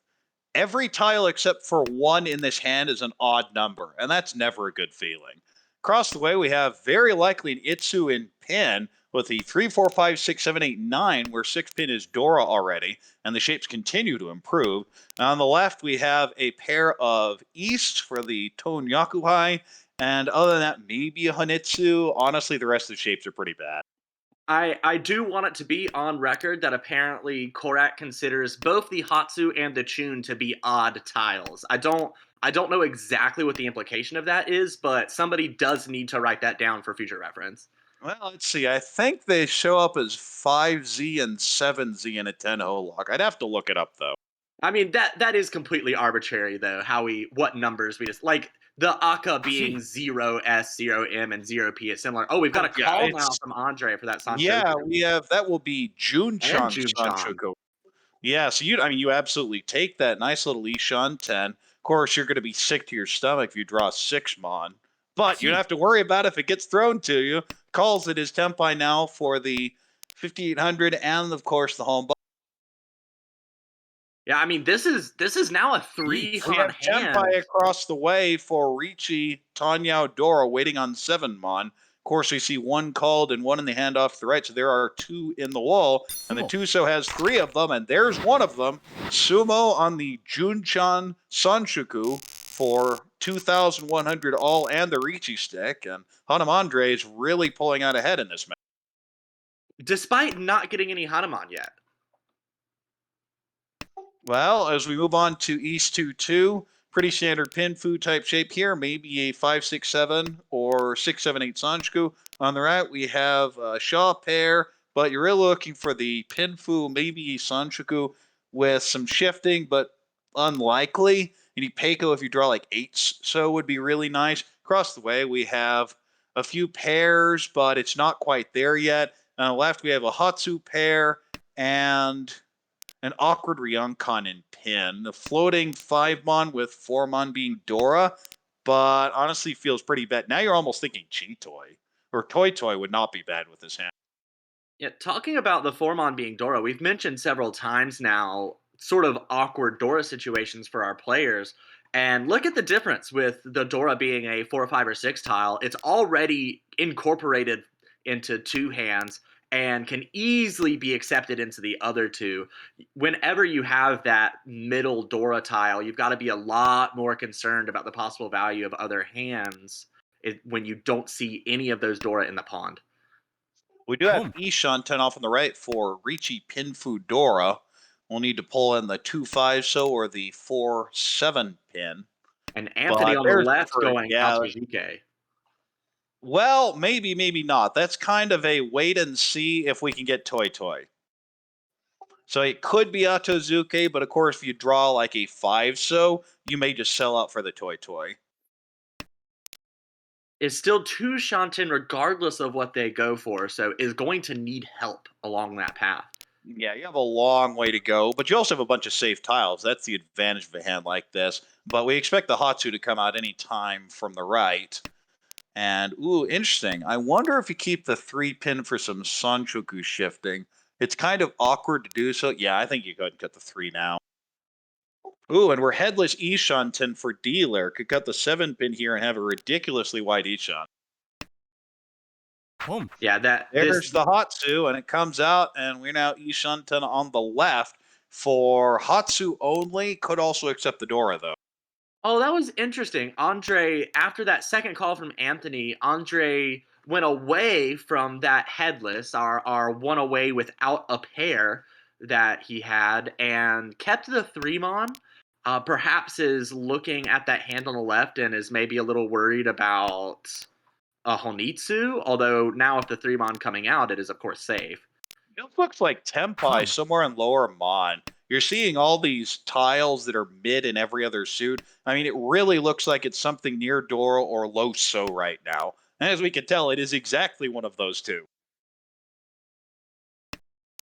every tile except for one in this hand is an odd number, and that's never a good feeling. Across the way, we have very likely an Itsu in pin with the 3, 4, 5, 6, 7, 8, 9, where 6 pin is Dora already, and the shapes continue to improve. And on the left, we have a pair of East for the Ton Yakuhai, and other than that, maybe a Hanitsu. Honestly, the rest of the shapes are pretty bad. I do want it to be on record that apparently Korak considers both the Hatsu and the Chun to be odd tiles. I don't know exactly what the implication of that is, but somebody does need to write that down for future reference. Well, let's see. I think they show up as 5Z and 7Z in a 10 hole lock. I'd have to look it up, though. I mean that is completely arbitrary though, what numbers we just like the Aka being 0S, 0M, and 0P is similar. Oh, we've got a call now from Andre for that Yeah, Sanchoku. we have that will be And Jun-chan Jun-chan. Sanchoku. Yeah, so you absolutely take that nice little Ishan 10. Of course, you're going to be sick to your stomach if you draw 6-mon, but you don't have to worry about it if it gets thrown to you. Calls it his Tenpai now for the 5800 and of course the home. Yeah, I mean this is now a We 3 on have hand. Tenpai across the way for Ricci, Tanyao, Dora waiting on 7-mon. Of course, we see one called and one in the handoff to the right, so there are two in the wall, and the Tuso has three of them, and there's one of them. Sumo on the Junchan Sanshuku for 2,100 all and the Ricci stick, and Hanamandre is really pulling out ahead in this match. Despite not getting any Hanuman yet. Well, as we move on to East 2-2, pretty standard pin food type shape here. Maybe a 5-6-7 or 6-7-8 Sanshku. On the right, we have a Shaw pair, but you're really looking for the pin fu, maybe a Sanshuku with some shifting, but unlikely. You need Peiko if you draw like eights, so would be really nice. Across the way, we have a few pairs, but it's not quite there yet. On the left, we have a Hatsu pair and an awkward Ryonkon in pin. The floating 5-mon with 4-mon being Dora, but honestly feels pretty bad. Now you're almost thinking Chi-Toy, or Toy would not be bad with this hand. Yeah, talking about the Formon being Dora, we've mentioned several times now sort of awkward Dora situations for our players. And look at the difference with the Dora being a 4, 5, or 6 tile. It's already incorporated into two hands and can easily be accepted into the other two. Whenever you have that middle Dora tile, you've got to be a lot more concerned about the possible value of other hands when you don't see any of those Dora in the pond. We do have Ishan 10 off on the right for Ricci Pinfu Dora. We'll need to pull in the 2-5 so or the 4-7 pin. And Anthony on the left going Altozuke. Well, maybe not. That's kind of a wait and see if we can get Toy. So it could be Atozuke, but of course, if you draw like a 5 so, you may just sell out for the Toy. Is still two Shanten regardless of what they go for, so is going to need help along that path. Yeah, you have a long way to go, but you also have a bunch of safe tiles. That's the advantage of a hand like this. But we expect the Hatsu to come out any time from the right. And, ooh, interesting. I wonder if you keep the 3-pin for some Sanchoku shifting. It's kind of awkward to do so. Yeah, I think you go ahead and cut the 3 now. Ooh, and we're headless Ishanten for dealer. Could cut the 7-pin here and have a ridiculously wide Ishan. Boom. Yeah, there's the Hatsu, and it comes out, and we're now Ishanten on the left for Hatsu only. Could also accept the Dora, though. Oh, that was interesting. Andre, after that second call from Anthony, Andre went away from that headless, our one away without a pair that he had, and kept the 3-mon. Perhaps is looking at that hand on the left and is maybe a little worried about a Honitsu, although now with the 3-mon coming out, it is of course safe. It looks like Tenpai somewhere in lower Mon. You're seeing all these tiles that are mid in every other suit. I mean, it really looks like it's something near Dora or low So right now. And as we can tell, it is exactly one of those two.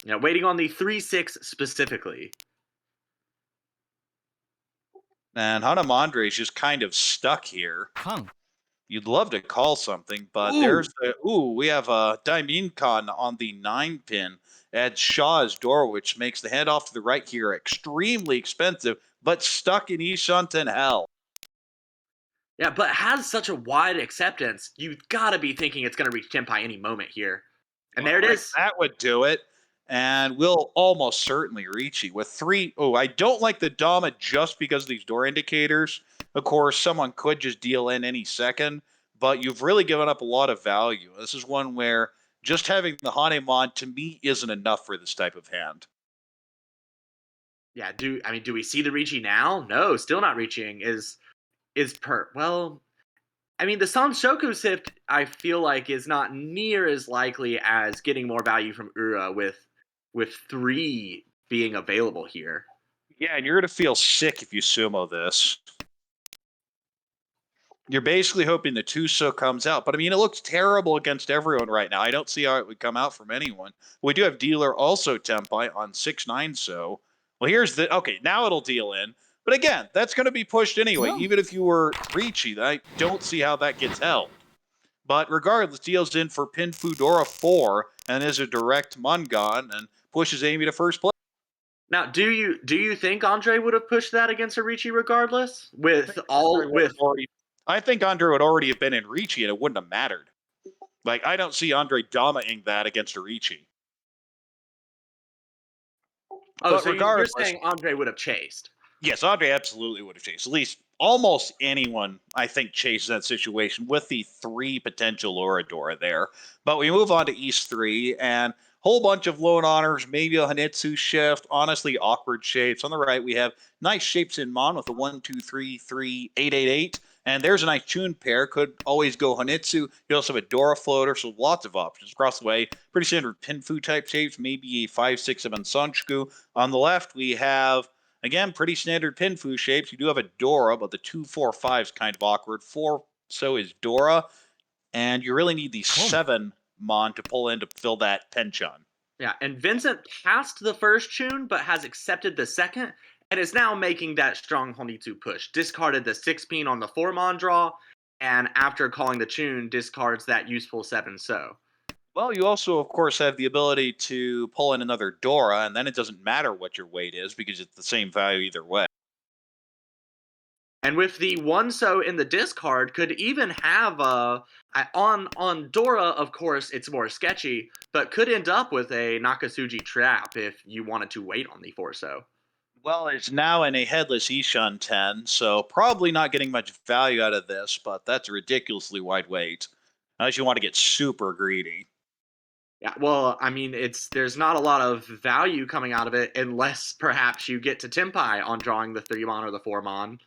Now, waiting on the 3-6 specifically. And Hanamandre is just kind of stuck here. You'd love to call something, but there's the we have a Daiminkan on the 9-pin. Adds Shaw's door, which makes the handoff to the right here extremely expensive, but stuck in Ishanten hell. Yeah, but has such a wide acceptance. You've got to be thinking it's going to reach Tenpai any moment here. And there it is. That would do it. And we'll almost certainly reach it with 3. Oh, I don't like the Dama just because of these door indicators. Of course, someone could just deal in any second, but you've really given up a lot of value. This is one where just having the Hanemon, to me, isn't enough for this type of hand. Yeah, do we see the Ricci now? No, still not reaching. Well, I mean, the Sanshoku Sift, I feel like, is not near as likely as getting more value from Ura with 3 being available here. Yeah, and you're going to feel sick if you sumo this. You're basically hoping the Tuso comes out. But, I mean, it looks terrible against everyone right now. I don't see how it would come out from anyone. We do have dealer also Tenpai on 6-9 so. Well, here's the... Okay, now it'll deal in. But again, that's going to be pushed anyway. No. Even if you were Ricci, I don't see how that gets held. But regardless, deals in for Pin Fudora 4 and is a direct Mungon and pushes Amy to first place. Now, do you think Andre would have pushed that against a Ricci regardless? I think Andre would already have been in Ricci and it wouldn't have mattered. Like, I don't see Andre dominating that against Arichi. Oh, But so you're regardless, saying Andre would have chased? yes, Andre absolutely would have chased. At least almost anyone, I think, chases that situation with the three potential Oradora there. But we move on to East 3, and whole bunch of lone honors, maybe a Hanitsu shift, honestly, awkward shapes. On the right, we have nice shapes in Mon with a 1, 2, 3, 3, 8, 8, 8. And there's a nice tune pair. Could always go Hanitsu. You also have a Dora floater, so lots of options across the way. Pretty standard Pinfu type shapes, maybe a 5, 6, 7 Sanchiku. On the left, we have again, pretty standard Pinfu shapes. You do have a Dora, but the 2, 4, 5 is kind of awkward. 4, so is Dora. And you really need the 7 Mon to pull in to fill that Penchon. Yeah, and Vincent passed the first tune, but has accepted the second, and is now making that strong Honitsu push. Discarded the 6 pin on the 4 mon draw, and after calling the tune, discards that useful 7 so. Well, you also, of course, have the ability to pull in another Dora, and then it doesn't matter what your weight is because it's the same value either way. And with the 1 so in the discard, could even have on Dora, of course, it's more sketchy, but could end up with a Nakasuji trap if you wanted to wait on the 4 so. Well, it's now in a headless Ishan 10, so probably not getting much value out of this, but that's a ridiculously wide weight. Unless you want to get super greedy. Yeah, well, I mean, there's not a lot of value coming out of it unless perhaps you get to Tenpai on drawing the 3 mon or the 4 mon.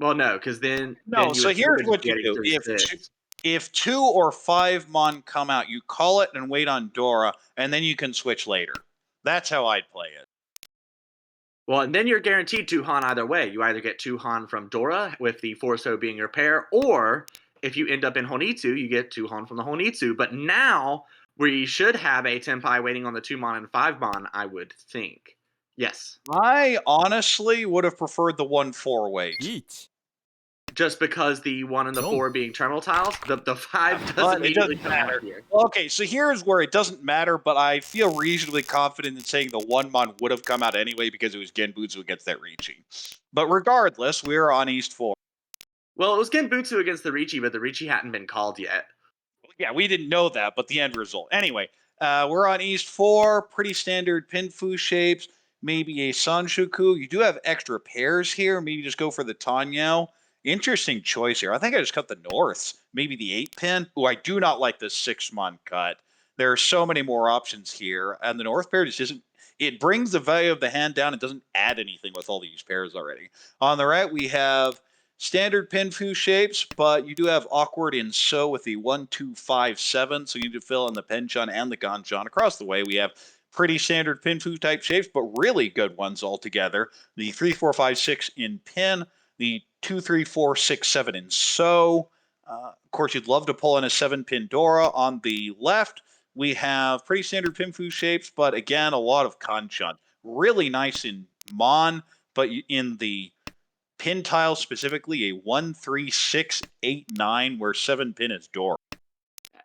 Well, no, because then No, you so would here's switch to what you getting do. 3 6. If 2 or 5 mon come out, you call it and wait on Dora, and then you can switch later. That's how I'd play it. Well, and then you're guaranteed 2 Han either way. You either get 2 Han from Dora, with the 4 so being your pair, or if you end up in Honitsu, you get 2 Han from the Honitsu. But now we should have a Tenpai waiting on the 2 mon and 5 mon, I would think. Yes. I honestly would have preferred the 1-4 wait. 1 Just because the 1 and the No. 4 being terminal tiles, the 5 does But it immediately doesn't come out matter. here. Okay, so here's where it doesn't matter, but I feel reasonably confident in saying the 1 mon would have come out anyway because it was Genbutsu against that Ricci. But regardless, we're on East 4. Well, it was Genbutsu against the Ricci, but the Ricci hadn't been called yet. Yeah, we didn't know that, but the end result. Anyway, we're on East 4, pretty standard Pinfu shapes, maybe a Sanshuku. You do have extra pairs here. Maybe just go for the Tanyao. Interesting choice here. I think I just cut the Norths. Maybe the 8-pin. Oh, I do not like the 6-mon cut. There are so many more options here, and the North pair just isn't. It brings the value of the hand down. It doesn't add anything with all these pairs already. On the right, we have standard Pinfu shapes, but you do have awkward in so with the 1, 2, 5, 7. So you need to fill in the Penchon and the Ganchon. Across the way, we have pretty standard Pinfu type shapes, but really good ones altogether. The 3, 4, 5, 6 in Pin, the 2, 3, 4, 6, 7 in so. Of course, you'd love to pull in a 7-pin Dora. On the left, we have pretty standard Pinfu shapes, but again, a lot of Kanchon. Really nice in Mon, but in the pin tile specifically, a 1, 3, 6, 8, 9, where 7-pin is Dora.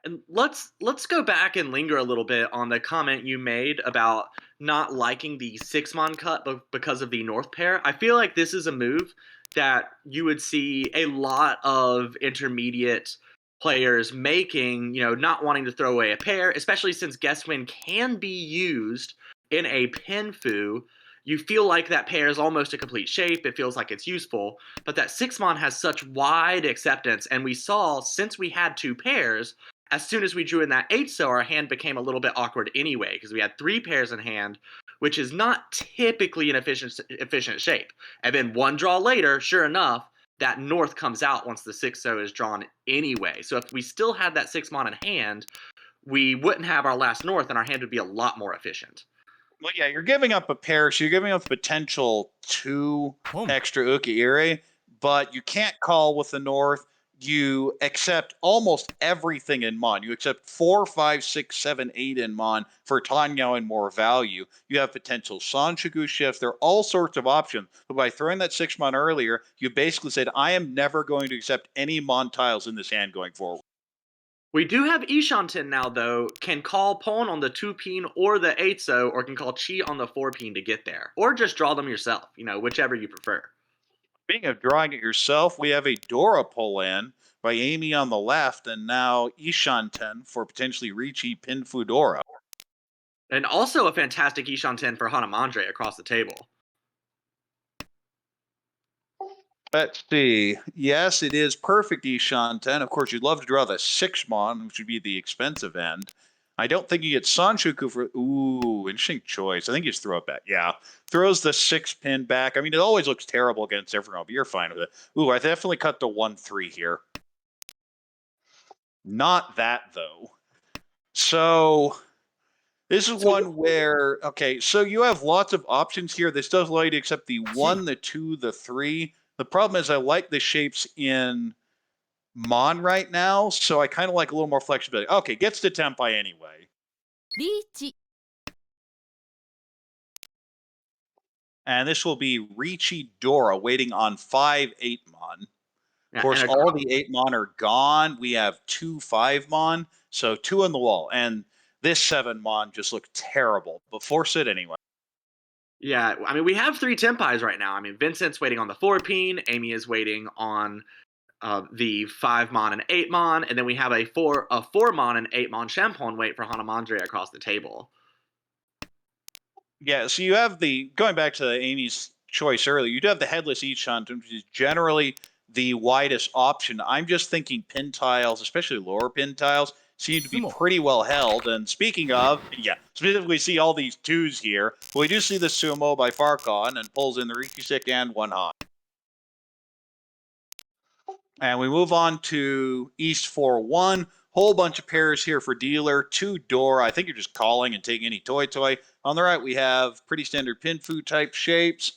And let's go back and linger a little bit on the comment you made about not liking the 6 mon cut because of the North pair. I feel like this is a move that you would see a lot of intermediate players making, not wanting to throw away a pair, especially since Guess Win can be used in a Pinfu. You feel like that pair is almost a complete shape. It feels like it's useful, but that 6 mon has such wide acceptance, and we saw since we had 2 pairs, as soon as we drew in that 8 so, our hand became a little bit awkward anyway, because we had 3 pairs in hand, which is not typically an efficient shape. And then 1 draw later, sure enough, that North comes out once the 6 so is drawn anyway. So if we still had that 6 mon in hand, we wouldn't have our last North, and our hand would be a lot more efficient. Well, yeah, you're giving up a pair, so you're giving up the potential 2 Boom. extra Ukiire, but you can't call with the North. You accept almost everything in Mon. You accept 4, 5, 6, 7, 8 in Mon for Tanyao and more value. You have potential Sanshiku shifts. There are all sorts of options. But by throwing that 6-mon earlier, you basically said, I am never going to accept any Mon tiles in this hand going forward. We do have Ishanten now, though, can call Pon on the 2-pin or the 8 so, or can call Chi on the 4-pin to get there. Or just draw them yourself, whichever you prefer. Speaking of drawing it yourself, we have a Dora pull in. by Amy on the left, and now Ishanten for potentially Ricci pin Fudora. And also a fantastic Ishan 10 for Hanamandre across the table. Let's see. Yes, it is perfect Ishanten. Of course, you'd love to draw the 6-mon, which would be the expensive end. I don't think you get Sanshoku for... Ooh, interesting choice. I think you just throw it back. Yeah, throws the 6-pin back. I mean, it always looks terrible against everyone, but you're fine with it. Ooh, I definitely cut the 1-3 here. Not that, though. So... This is one where, okay, so you have lots of options here. This does allow you to accept the 1, the 2, the 3. The problem is I like the shapes in Mon right now, so I kind of like a little more flexibility. Okay, gets to Tenpai anyway. Ricci. And this will be Ricci Dora waiting on 5 8-mon. Yeah, Of course, and all the 8-mon are gone. We have 2 5-mon, so 2 on the wall. And this 7-mon just looked terrible, but force it anyway. yeah, I mean, we have 3 Tenpais right now. I mean, Vincent's waiting on the 4-pin, Amy is waiting on the 5-mon and 8-mon, and then we have a 4-mon and 8-mon Champon wait for Hanamandre across the table. Yeah, so you have the, going back to Amy's choice earlier, you do have the headless Ishan, which is generally the widest option. I'm just thinking pin tiles, especially lower pin tiles, seem to be pretty well held. And speaking of, yeah, specifically see all these 2s here. But we do see the Sumo by Farcon and pulls in the Riki Stick and 1 hot. And we move on to East 4-1. Whole bunch of pairs here for dealer. 2 door. I think you're just calling and taking any toy. On the right, we have pretty standard pin food type shapes.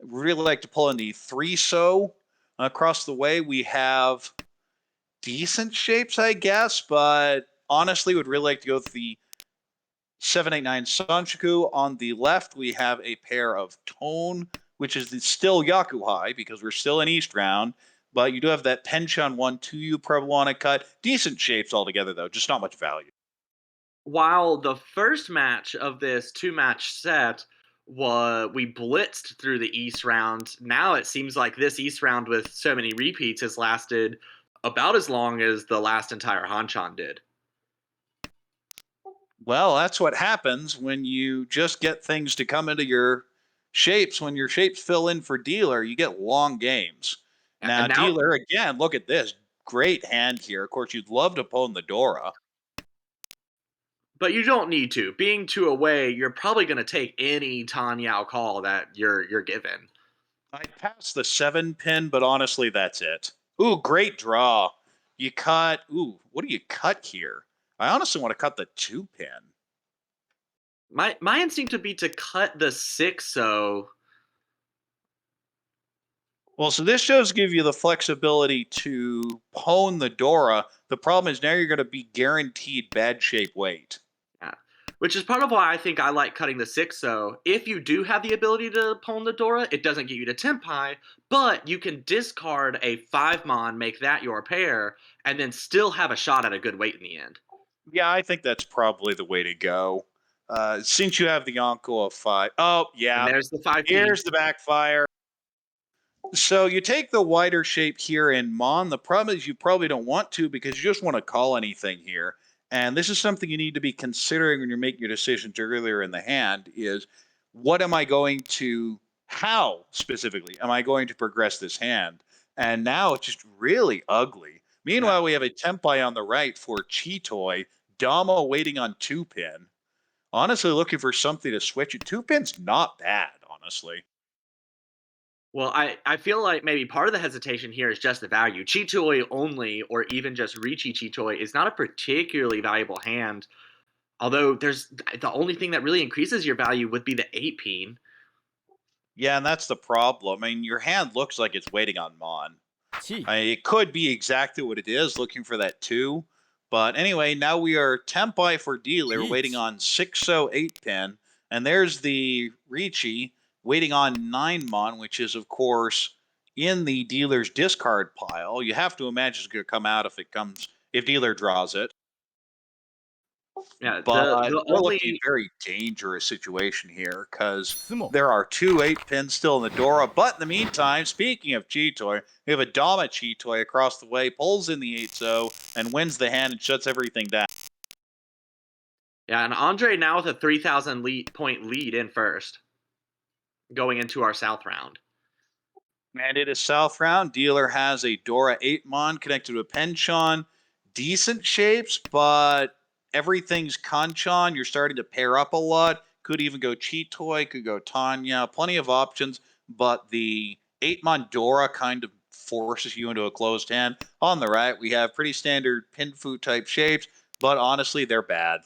Really like to pull in the 3-so. Across the way, we have decent shapes, I guess, but honestly would really like to go with the 789 Sanshoku. On the left, we have a pair of Tone, which is still Yakuhai because we're still in East round. But you do have that Penchon 1-2U Prevalonic cut. Decent shapes altogether, though, just not much value. While the first match of this 2-match set we blitzed through the East round, now it seems like this East round with so many repeats has lasted about as long as the last entire Hanchan did. Well, that's what happens when you just get things to come into your shapes. When your shapes fill in for dealer, you get long games. Now, And now dealer, again, look at this. Great hand here. Of course, you'd love to pwn the Dora. But you don't need to. Being 2 away, you're probably going to take any Tan Yao call that you're given. I'd pass the 7-pin, but honestly, that's it. Ooh, great draw. You cut. Ooh, what do you cut here? I honestly want to cut the 2-pin. My instinct would be to cut the 6-so. Well, so this does give you the flexibility to pwn the Dora. The problem is now you're going to be guaranteed bad shape weight. Yeah. Which is part of why I think I like cutting the 6-so. If you do have the ability to pwn the Dora, it doesn't get you to Tenpai, but you can discard a 5-mon, make that your pair, and then still have a shot at a good weight in the end. Yeah, I think that's probably the way to go. Since you have the Yonko of 5. Oh, yeah. And there's the 5 Here's the backfire. So you take the wider shape here in Mon. The problem is you probably don't want to because you just want to call anything here. And this is something you need to be considering when you're making your decisions earlier in the hand is what am I going to, how specifically am I going to progress this hand? And now it's just really ugly. Meanwhile, we have a Tenpai on the right for Chitoi, Dama waiting on 2-pin. Honestly, looking for something to switch it. 2-pin's not bad, honestly. Well, I feel like maybe part of the hesitation here is just the value. Chitoi only, or even just Ricci Chitoi, is not a particularly valuable hand. Although there's the only thing that really increases your value would be the 8-pin. Yeah, and that's the problem. I mean, your hand looks like it's waiting on Mon. It could be exactly what it is, looking for that 2. But anyway, now we are Tenpai for dealer, waiting on 6-so 8-pin. And there's the Ricci waiting on 9-mon, which is, of course, in the dealer's discard pile. You have to imagine it's going to come out if dealer draws it. Yeah, But the we're looking at only a very dangerous situation here because 質問 there are two 8 pins still in the Dora. But in the meantime, speaking of Chitoy, we have a Dama Chitoy across the way, pulls in the 8-0 and wins the hand and shuts everything down. yeah, and Andre now with a 3,000 point lead in first, going into our South round. And it is South round. Dealer has a Dora 8-mon connected to a Penchon. Decent shapes, but everything's Kanchan. You're starting to pair up a lot. Could even go Chitoy, could go Tanya. Plenty of options, but the 8-mon Dora kind of forces you into a closed hand. On the right, we have pretty standard Pinfu type shapes, but honestly, they're bad.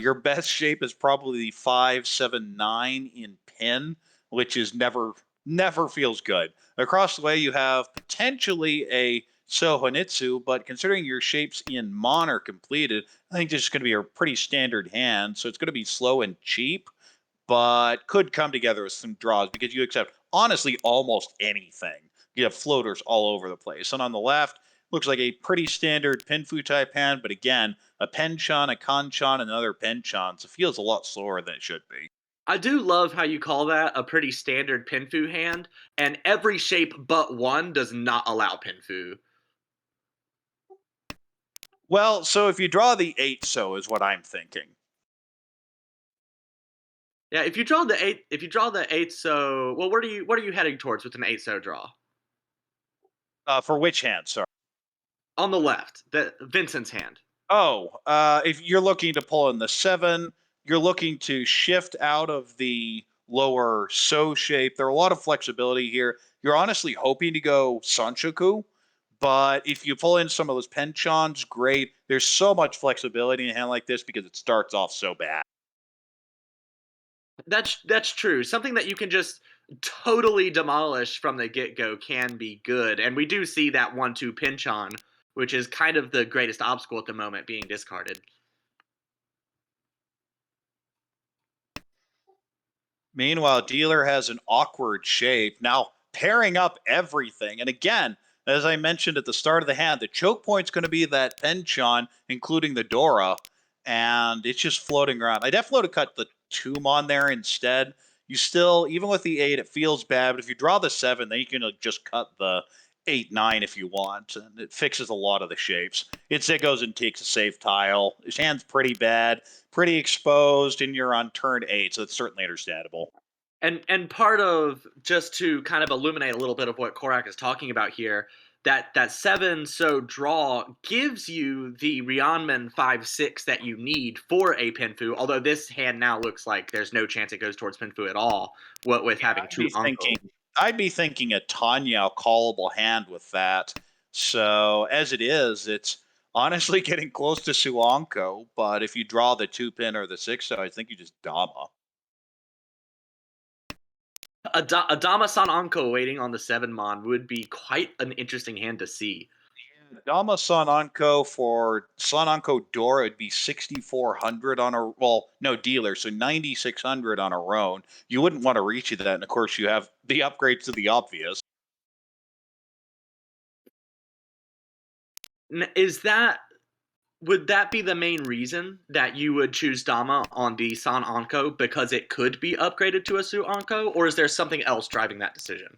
Your best shape is probably the 5-7-9 in pin, which is never feels good. Across the way, you have potentially a Sohonitsu, but considering your shapes in Mon are completed, I think this is going to be a pretty standard hand, so it's going to be slow and cheap, but could come together with some draws because you accept honestly almost anything. You have floaters all over the place. And on the left, looks like a pretty standard Pinfu type hand, but again, a Penchon, a Kanchan, and another Penchon, so it feels a lot slower than it should be. I do love how you call that a pretty standard Pinfu hand, and every shape but one does not allow Pinfu. Well, so if you draw the 8, so is what I'm thinking. Yeah, if you draw the eight, so well, what are you heading towards with an eight so draw? For which hand, sorry? On the left, the Vincent's hand. Oh, if you're looking to pull in the 7, you're looking to shift out of the lower so shape. There are a lot of flexibility here. You're honestly hoping to go Sanchoku, but if you pull in some of those penchons, great. There's so much flexibility in a hand like this because it starts off so bad. That's true. Something that you can just totally demolish from the get go can be good, and we do see that 1-2 pinch on, which is kind of the greatest obstacle at the moment being discarded. Meanwhile, dealer has an awkward shape. Now pairing up everything. And again, as I mentioned at the start of the hand, the choke point's going to be that penchon, including the Dora, and it's just floating around. I definitely would have cut the tomb on there instead. You still, even with the 8, it feels bad, but if you draw the 7, then you can just cut the 8-9 if you want, and it fixes a lot of the shapes. It goes and takes a safe tile. His hand's pretty bad, pretty exposed, and you're on turn 8, so it's certainly understandable. And part of, just to kind of illuminate a little bit of what Corak is talking about here, that 7 so draw gives you the Rionman 5-6 that you need for a Pinfu, although this hand now looks like there's no chance it goes towards Pinfu at all, what with having I'd be two thinking Uncle. I'd be thinking a Tanya callable hand with that. So as it is, it's honestly getting close to Suanko, but if you draw the 2 pin or the 6, so I think you just Dama. A Dama-san Anko waiting on the 7 Mon would be quite an interesting hand to see. Dama Sananko for Sananko Dora would be 6,400 on a no dealer, so 9,600 on a own. You wouldn't want to reach that, and of course you have the upgrades to the obvious. Is that would that be the main reason that you would choose Dama on the San Anko because it could be upgraded to a Su Anko, or is there something else driving that decision?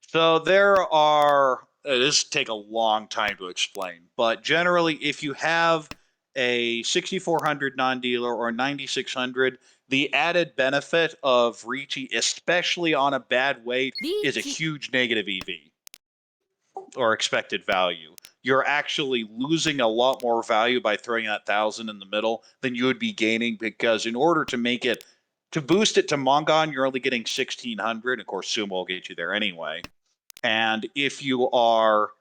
So there are. This take a long time to explain, but generally, if you have a 6,400 non-dealer or 9,600, the added benefit of Ricci, especially on a bad weight, is a huge negative EV or expected value. You're actually losing a lot more value by throwing that 1,000 in the middle than you would be gaining because in order to make it to boost it to Mongon, you're only getting 1,600. Of course, Sumo will get you there anyway. And if you are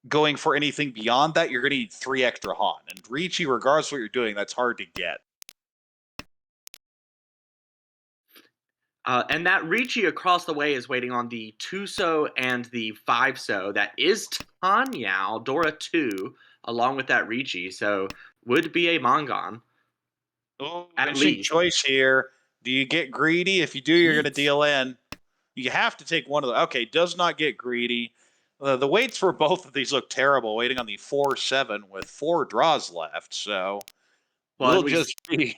going for anything beyond that, you're going to need 3 extra Han. And Ricci, regardless of what you're doing, that's hard to get. And that Ricci across the way is waiting on the 2-so and the 5-so. That is Tanya, Dora 2, along with that Ricci. So would be a Mongon, Oh, at interesting least. choice here. Do you get greedy? If you do, you're going to Heat. deal in. You have to take one of the. Okay, does not get greedy. The weights for both of these look terrible, waiting on the 4-7 with 4 draws left. So Well, we'll and just be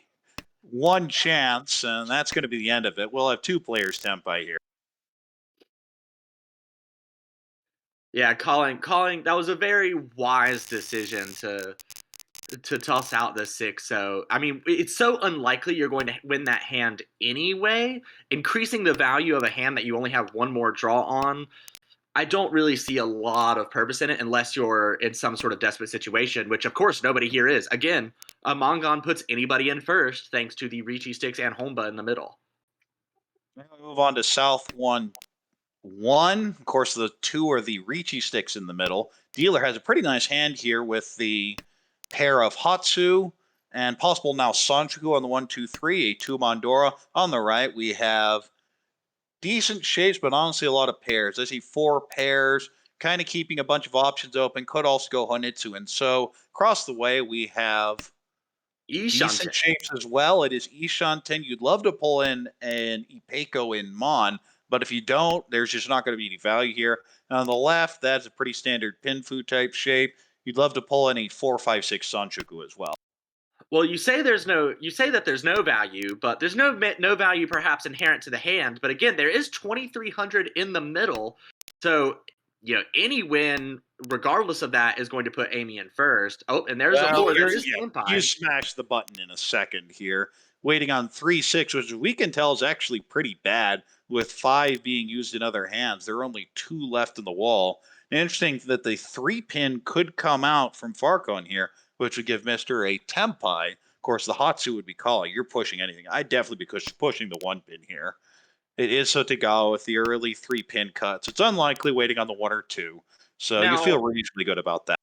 one chance, and that's going to be the end of it. We'll have 2 players Tenpai here. yeah, calling that was a very wise decision to toss out the 6. So, I mean, it's so unlikely you're going to win that hand anyway. Increasing the value of a hand that you only have one more draw on, I don't really see a lot of purpose in it unless you're in some sort of desperate situation, which of course nobody here is. Again, a Mongon puts anybody in first thanks to the Ricci sticks and Homba in the middle. Now we move on to South 1-1. Of course, the 2 are the Ricci sticks in the middle. Dealer has a pretty nice hand here with the pair of Hatsu and possible now Sanchuku on the 1-2-3, a 2 Mondora. On the right, we have decent shapes, but honestly a lot of pairs. I see 4 pairs, kind of keeping a bunch of options open. Could also go Honitsu. And so across the way, we have Ishanten. decent shapes as well. It is Ishanten. You'd love to pull in an Ipeco in Mon, but if you don't, there's just not going to be any value here. And on the left, that's a pretty standard Pinfu type shape. You'd love to pull in a 4-5-6 Sanchuku as well. Well, you say that there's no value, but there's no value perhaps inherent to the hand. But again, there is 2,300 in the middle, so any win, regardless of that, is going to put Amy in first. Oh, and there's Well, there is yeah, Tenpai. you smash the button in a second here. Waiting on 3-6, which we can tell is actually pretty bad, with 5 being used in other hands. There are only 2 left in the wall. And interesting that the 3-pin could come out from Farcon here, which would give Mr. a Tenpai. Of course, the Hatsu would be calling. You're pushing anything. I'd definitely be pushing the 1-pin here. It is Sotogawa with the early 3-pin cuts. It's unlikely waiting on the 1 or 2. So you feel Now, reasonably good about that.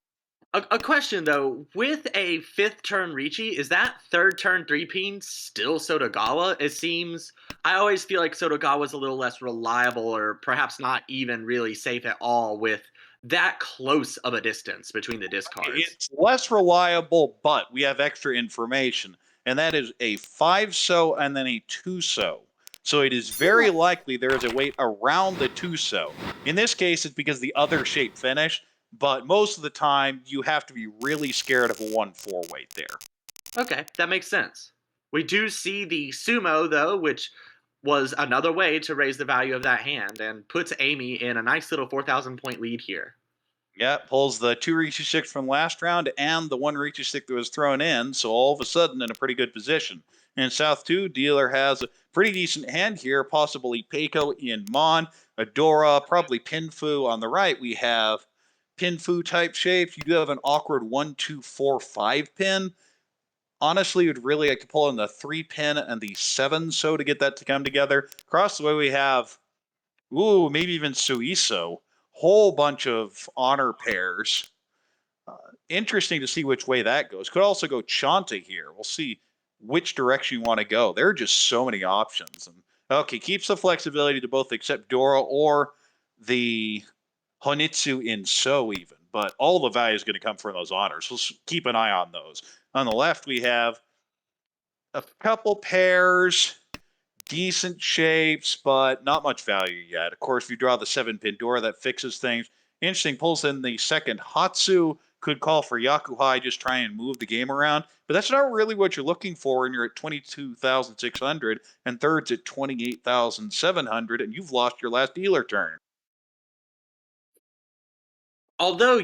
a question though, with a 5th turn Ricci, is that 3rd turn 3-pin still Sotogawa? It seems I always feel like Sotogawa's a little less reliable, or perhaps not even really safe at all with that close of a distance between the discards. It's less reliable, but we have extra information, and that is a 5-so and then a 2-so. So it is very likely there is a weight around the 2-so. In this case, it's because the other shape finished, but most of the time you have to be really scared of a 1-4 weight there. Okay, that makes sense. We do see the sumo, though, which was another way to raise the value of that hand and puts Amy in a nice little 4,000 point lead here. Yeah, pulls the 2 Ricci sticks from last round and the 1 Ricci stick that was thrown in, so all of a sudden in a pretty good position. In South 2, dealer has a pretty decent hand here, possibly Peiko in Mon, Adora, probably Pinfu. On the right, we have Pinfu type shapes. You do have an awkward 1-2-4-5 pin. Honestly, would really like to pull in the 3-pin and the 7-so to get that to come together. Across the way, we have maybe even Suiso. Whole bunch of honor pairs. Interesting to see which way that goes. Could also go Chanta here. We'll see which direction you want to go. There are just so many options. And okay, keeps the flexibility to both accept Dora or the Honitsu in So even. But all the value is going to come from those honors. So keep an eye on those. On the left, we have a couple pairs, decent shapes, but not much value yet. Of course, if you draw the 7-pin Dora, that fixes things. Interesting, pulls in the second Hatsu. Could call for Yakuhai, just try and move the game around. But that's not really what you're looking for when you're at 22,600 and third's at 28,700, and you've lost your last dealer turn. Although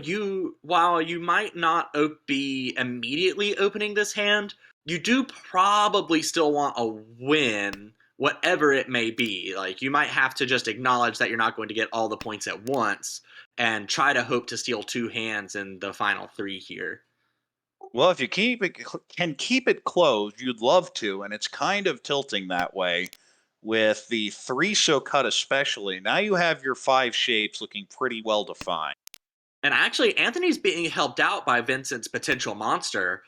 while you might not be immediately opening this hand, you do probably still want a win, whatever it may be. Like, you might have to just acknowledge that you're not going to get all the points at once and try to hope to steal 2 hands in the final 3 here. Well, if you can keep it closed, you'd love to, and it's kind of tilting that way with the 3-so cut especially. Now you have your 5 shapes looking pretty well defined. And actually, Anthony's being helped out by Vincent's potential monster.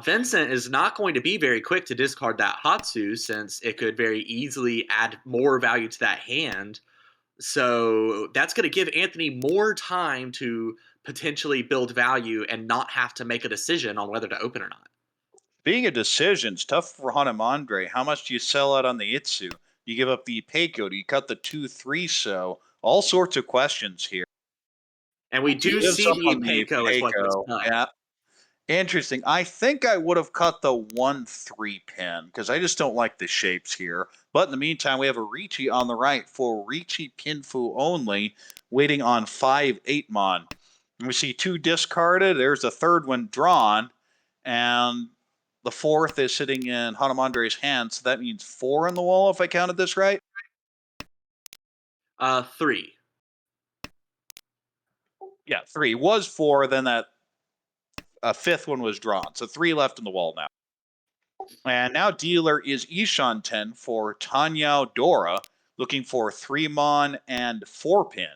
Vincent is not going to be very quick to discard that Hatsu, since it could very easily add more value to that hand. So that's going to give Anthony more time to potentially build value and not have to make a decision on whether to open or not. Being a decision's tough for Hanamandre. How much do you sell out on the Itsu? You give up the Peiko? Do you cut the 2-3-so? All sorts of questions here. And we do Gives see up the on the Peiko as what gets Peiko. cut. Yeah. Interesting. I think I would have cut the 1-3 pin because I just don't like the shapes here. But in the meantime, we have a Ricci on the right for Ricci Pinfu only, waiting on 5-8 Mon. And we see 2 discarded. There's a third one drawn. And the fourth is sitting in Hanamandre's hand. So that means 4 in the wall if I counted this right. 3. Yeah, 3 was 4. Then that fifth one was drawn. So 3 left in the wall now. And now dealer is Ishan 10 for Tanyao Dora, looking for 3 Mon and 4 pin.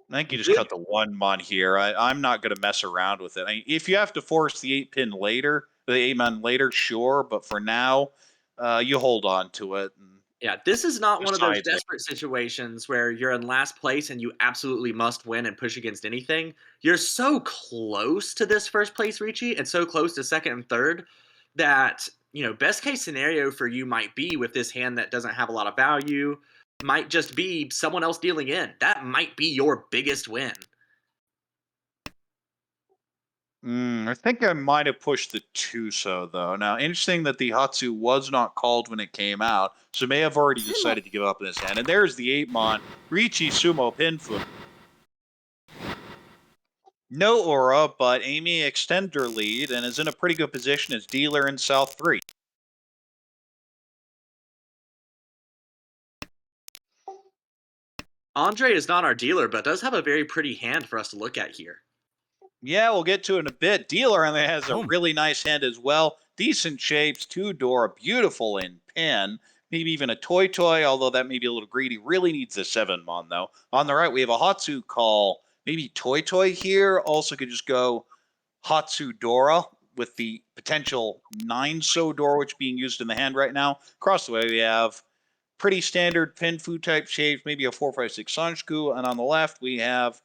I think you just cut the 1 Mon here. I'm not going to mess around with it. I mean, if you have to force the 8 pin later, the 8 Mon later, sure. But for now, you hold on to it. And Yeah, this is not one of those decide later. desperate situations where you're in last place and you absolutely must win and push against anything. You're so close to this first place Ricci and so close to second and third that, best case scenario for you might be with this hand that doesn't have a lot of value, might just be someone else dealing in. That might be your biggest win. I think I might have pushed the Tuso, though. Now, interesting that the Hatsu was not called when it came out, so may have already decided to give up in his hand. And there's the 8 Mon, Ricci Sumo Pinfu. No aura, but Amy extends her lead and is in a pretty good position as dealer in South 3. Andre is not our dealer, but does have a very pretty hand for us to look at here. Yeah, we'll get to it in a bit. Dealer only has a Boom. really nice hand as well. Decent shapes, 2 Dora, beautiful in pin. Maybe even a Toy, although that may be a little greedy. Really needs a 7 Mon, though. On the right, we have a Hatsu call. Maybe Toy here. Also could just go Hatsu Dora with the potential 9 So Dora, which being used in the hand right now. Across the way, we have pretty standard Pinfu type shapes, maybe a 4-5-6 Sanshku. And on the left, we have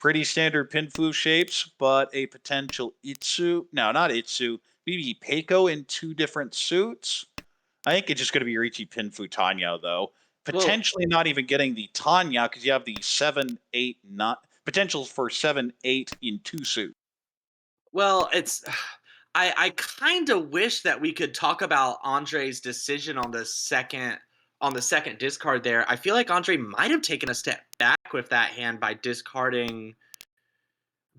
pretty standard Pinfu shapes, but a potential Itsu. No, not Itsu. Maybe Peiko in 2 different suits. I think it's just going to be Ricci Pinfu Tanya, though. Potentially not even getting the Tanya because you have the 7-8 not potentials for 7-8 in 2 suits. Well, it's I kind of wish that we could talk about Andre's decision on the second discard there. I feel like Andre might have taken a step back with that hand by discarding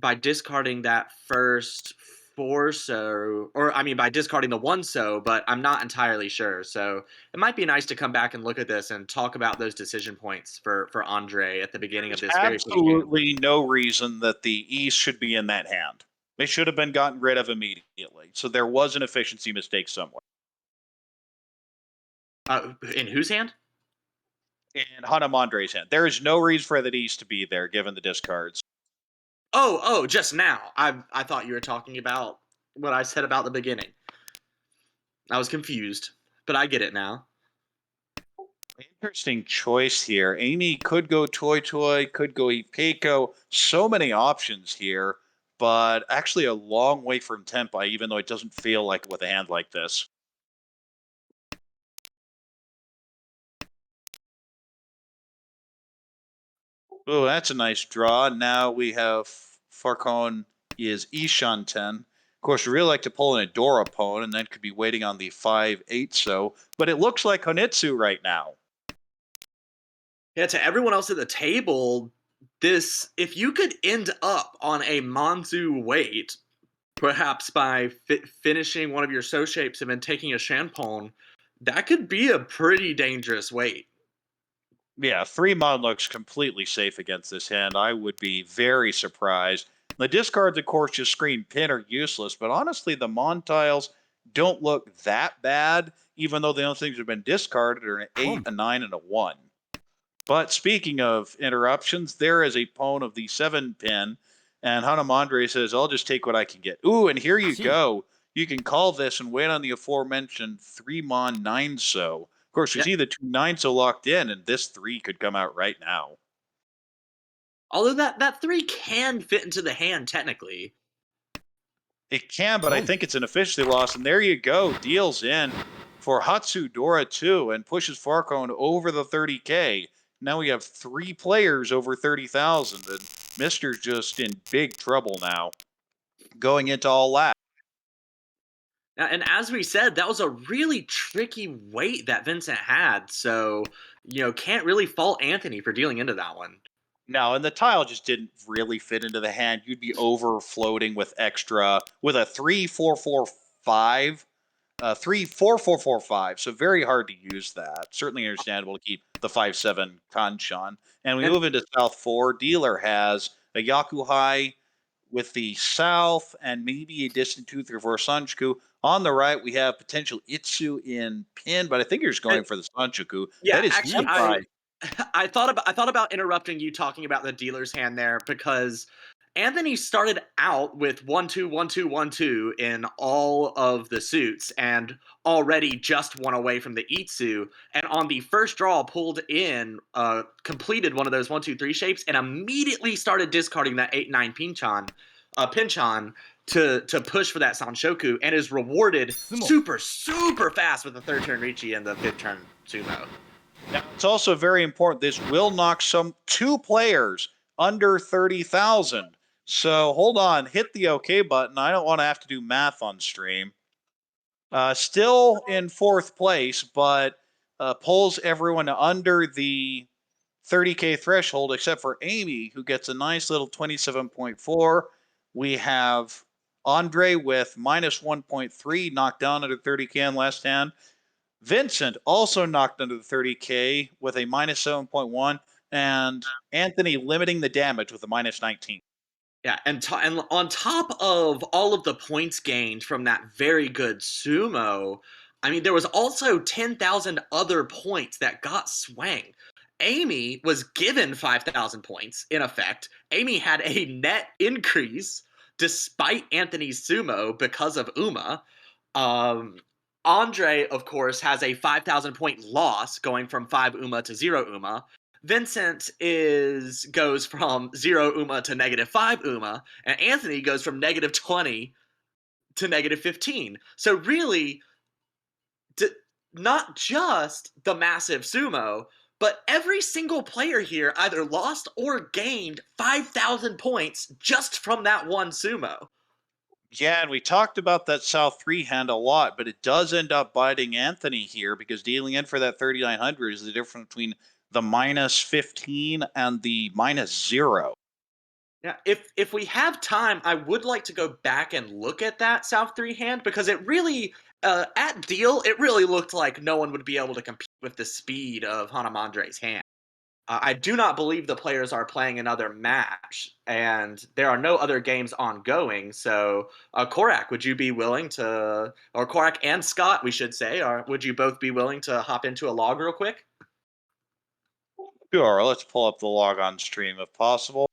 that first 4 so, or I mean by discarding the 1 so, but I'm not entirely sure. So it might be nice to come back and look at this and talk about those decision points for Andre at the beginning of There's this very pretty game. absolutely no reason that the East should be in that hand. They should have been gotten rid of immediately. So there was an efficiency mistake somewhere. In whose hand? In Hanamandre's hand. There is no reason for that East to be there given the discards. Oh, just now. I thought you were talking about what I said about the beginning. I was confused, but I get it now. Interesting choice here. Amy could go Toy, could go Peiko. So many options here, but actually a long way from Tenpai, even though it doesn't feel like it with a hand like this. Oh, that's a nice draw. Now we have Farcon is Ishan 10. Of course, we really like to pull in a Dora Pone, and then could be waiting on the 5-8 so. But it looks like Honitsu right now. Yeah, to everyone else at the table, if you could end up on a Manzu weight, perhaps by finishing one of your So shapes and then taking a Shanpon, that could be a pretty dangerous weight. Yeah, 3 Mon looks completely safe against this hand. I would be very surprised. The discards, of course, just screen pin are useless, but honestly, the Mon tiles don't look that bad, even though the only things that have been discarded are an 8, a 9, and a 1. But speaking of interruptions, there is a pawn of the 7 pin, and Hanamandre says, I'll just take what I can get. Ooh, and here you go. You can call this and wait on the aforementioned 3 Mon 9 so. Of course, we Yep. see the 2 9 so locked in, and this 3 could come out right now. Although that 3 can fit into the hand technically. It can, but I think it's an officially lost, and there you go. Deals in. for Hatsudora too, and pushes Farcone over the 30K. Now we have 3 players over 30,000, and Mister's just in big trouble now, going into all last. And as we said, that was a really tricky weight that Vincent had. So, can't really fault Anthony for dealing into that one. No, and the tile just didn't really fit into the hand. You'd be over floating with a 3-4-4-5, 3-4-4-4-5. So very hard to use that. Certainly understandable to keep the 5-7 Kanchan. And we And move into South 4. Dealer has a Yakuhai with the South and maybe a distant 2-3-4 Sanchoku. On the right, we have potential Itsu in pin, but I think you're just going for the Sanchoku. yeah, That is actually, Tenpai. I thought about interrupting you talking about the dealer's hand there because Anthony started out with 1-2 1-2 1-2 in all of the suits and already just one away from the Itsu, and on the first draw pulled in completed one of those 1-2-3 shapes and immediately started discarding that 8-9 Pinchan to push for that Sanshoku, and is rewarded super fast with the third turn Richi and the fifth turn Sumo. Now, it's also very important. This will knock 2 players under 30,000. So hold on, hit the OK button. I don't want to have to do math on stream. Still in 4th place, but pulls everyone under the 30K threshold except for Amy, who gets a nice little 27.4. We have Andre with minus 1.3, knocked down under 30K on last hand. Vincent also knocked under the 30K with a minus 7.1, and Anthony limiting the damage with a minus 19. Yeah, and on top of all of the points gained from that very good sumo, I mean, there was also 10,000 other points that got swang. Amy was given 5,000 points, in effect. Amy had a net increase despite Anthony's sumo because of Uma. Um, Andre, of course, has a 5,000 point loss going from 5 Uma to 0 Uma. Vincent goes from 0 Uma to -5 Uma, and Anthony goes from -20 to -15. So really, not just the massive sumo, but every single player here either lost or gained 5,000 points just from that one sumo. Yeah, and we talked about that South 3 hand a lot, but it does end up biting Anthony here because dealing in for that 3,900 is the difference between the minus 15 and the minus 0. Yeah, if we have time, I would like to go back and look at that South 3 hand because it really, at deal, it really looked like no one would be able to compete with the speed of Hanamandre's hand. I do not believe the players are playing another match, and there are no other games ongoing. So, Corak, would you be willing to, or Corak and Scott, we should say, or would you both be willing to hop into a log real quick? Sure, let's pull up the log on stream if possible.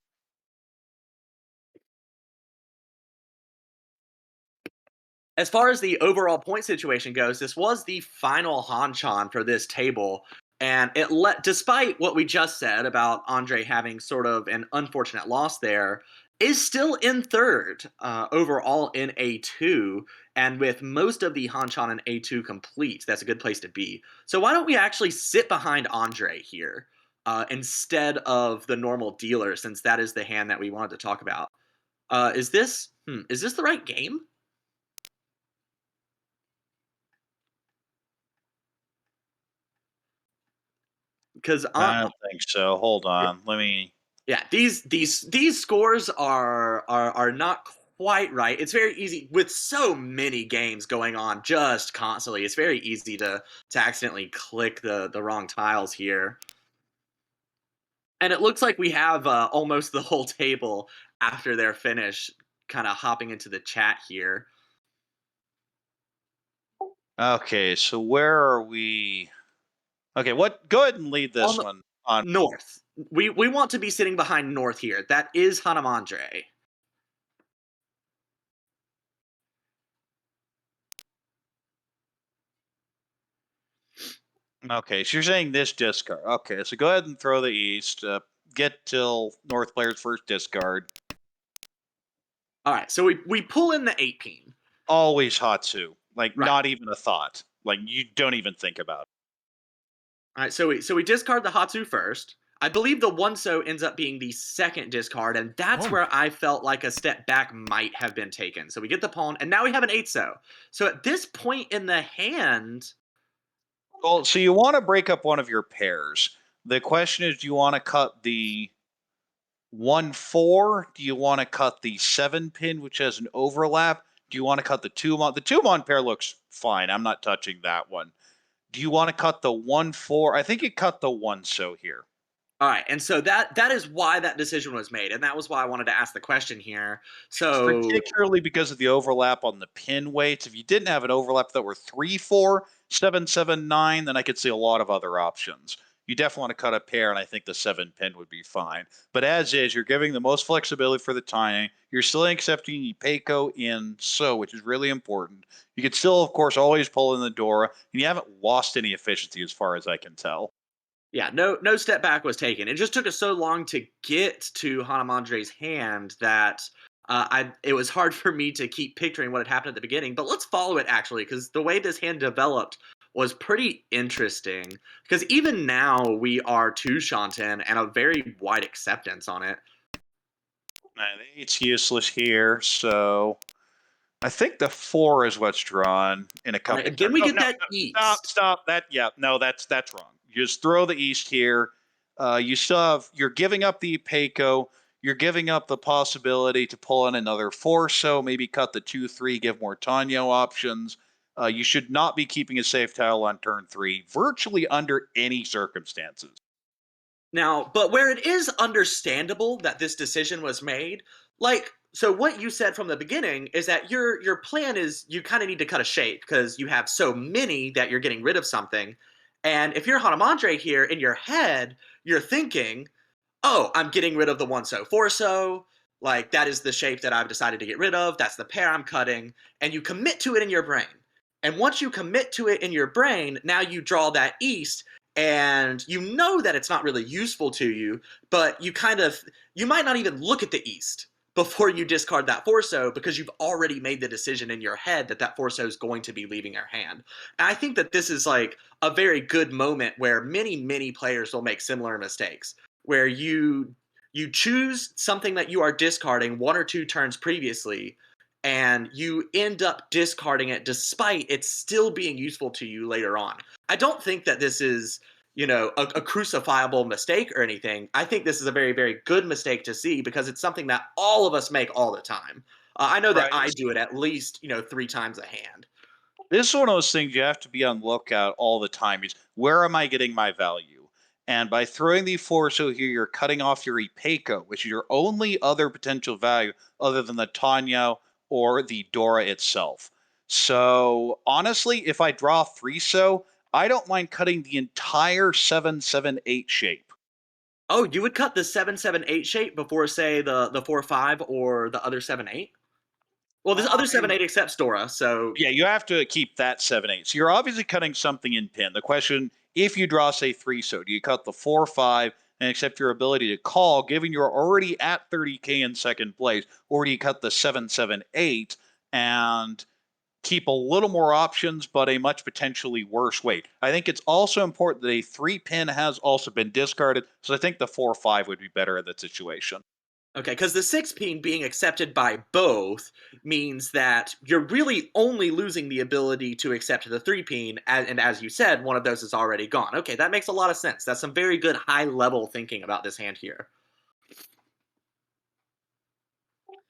As far as the overall point situation goes, this was the final Hanchan for this table, and despite what we just said about Andre having sort of an unfortunate loss there, is still in third overall in A2, and with most of the Hanchan in A2 complete, that's a good place to be. So why don't we actually sit behind Andre here instead of the normal dealer, since that is the hand that we wanted to talk about. Is this the right game? Because I don't think so. Hold on. Let me. yeah, these scores are not quite right. It's very easy with so many games going on just constantly. It's very easy to accidentally click the wrong tiles here. And it looks like we have almost the whole table after they're finished kind of hopping into the chat here. Okay, so where are we? Okay, go ahead and lead this On the one on. North. We want to be sitting behind North here. That is Hanamandre. Okay, so you're saying this discard. Okay, so go ahead and throw the East. Get till North player's first discard. All right, so we pull in the 8 peen. Always Hatsu. Like, Right. not even a thought. Like, you don't even think about it. All right, so we discard the Hatsu first. I believe the One-So ends up being the second discard, and that's Oh. where I felt like a step back might have been taken. So we get the pawn, and now we have an 8-So. So at this point in the hand, Well, so you want to break up one of your pairs. The question is, do you want to cut the 1-4? Do you want to cut the 7-pin, which has an overlap? Do you want to cut the 2-mon? The 2-mon pair looks fine. I'm not touching that one. Do you want to cut the 1-4? I think you cut the One-So here. all right, and so that is why that decision was made, and that was why I wanted to ask the question here. So Particularly because of the overlap on the pin weights. If you didn't have an overlap that were 3-4, 7-7-9, then I could see a lot of other options. You definitely want to cut a pair, and I think the 7-pin would be fine. But as is, you're giving the most flexibility for the timing. You're still accepting the Peiko in So, which is really important. You could still, of course, always pull in the Dora, and you haven't lost any efficiency as far as I can tell. yeah, no step back was taken. It just took us so long to get to Hanamandre's hand that it was hard for me to keep picturing what had happened at the beginning. But let's follow it actually, because the way this hand developed was pretty interesting. Because even now we are to Shanten and a very wide acceptance on it. It's useless here, so I think the 4 is what's drawn in a All right, couple and then turns. we Oh get no, that no, east. stop. That's wrong. You just throw the East here. You still have you're giving up the Peiko. You're giving up the possibility to pull in another 4, so maybe cut the 2-3, give more Tanyo options. You should not be keeping a safe tile on turn 3, virtually under any circumstances. Now, but where it is understandable that this decision was made, like so what you said from the beginning is that your plan is you kind of need to cut a shape because you have so many that you're getting rid of something. And if you're Hanamandre here in your head, you're thinking, "Oh, I'm getting rid of the One-So 4-So. Like that is the shape that I've decided to get rid of. That's the pair I'm cutting." And you commit to it in your brain. And once you commit to it in your brain, now you draw that east and you know that it's not really useful to you, but you might not even look at the east before you discard that 4-So because you've already made the decision in your head that that 4-So is going to be leaving your hand. And I think that this is like a very good moment where many players will make similar mistakes where you choose something that you are discarding one or two turns previously and you end up discarding it despite it still being useful to you later on. I don't think that this is, a crucifiable mistake or anything. I think this is a very good mistake to see because it's something that all of us make all the time. I know that Right. I do it at least, 3 times a hand. This is one of those things you have to be on lookout all the time. Is where am I getting my value? And by throwing the 4-So here, you're cutting off your Ipeco, which is your only other potential value other than the Tanya or the Dora itself. So honestly, if I draw 3-So, I don't mind cutting the entire 7-7-8 shape. Oh, you would cut the 7-7-8 shape before, say, the 4-5 or the other 7-8? Well, this other I 7-8 accepts Dora, so Yeah, you have to keep that 7-8. So you're obviously cutting something in pin. The question, if you draw, say, 3-So, do you cut the 4-5 and accept your ability to call, given you're already at 30K in second place, or do you cut the 7-7-8 and keep a little more options, but a much potentially worse weight? I think it's also important that a 3-pin has also been discarded, so I think the 4-5 would be better in that situation. okay, because the 6-pin being accepted by both means that you're really only losing the ability to accept the 3-pin, and as you said, one of those is already gone. Okay, that makes a lot of sense. That's some very good high-level thinking about this hand here.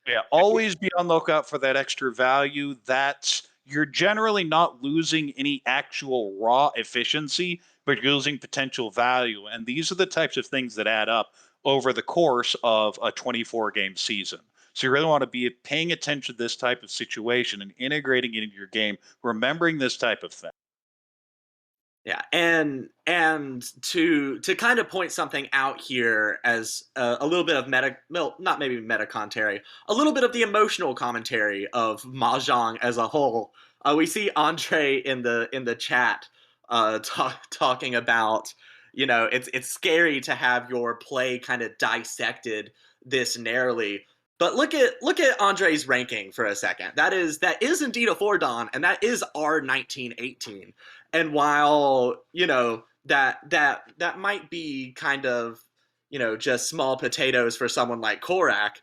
Yeah, always be on lookout for that extra value. That's you're generally not losing any actual raw efficiency, but you're losing potential value. And these are the types of things that add up over the course of a 24 game season. So you really want to be paying attention to this type of situation and integrating it into your game, remembering this type of thing. Yeah, and to kind of point something out here as a little bit of meta, well, not maybe meta commentary, a little bit of the emotional commentary of mahjong as a whole. We see Andre in the chat talking about, it's scary to have your play kind of dissected this narrowly. But look at Andre's ranking for a second. That is indeed a 4 Dan, and that is R1918. And while that might be kind of just small potatoes for someone like Corak,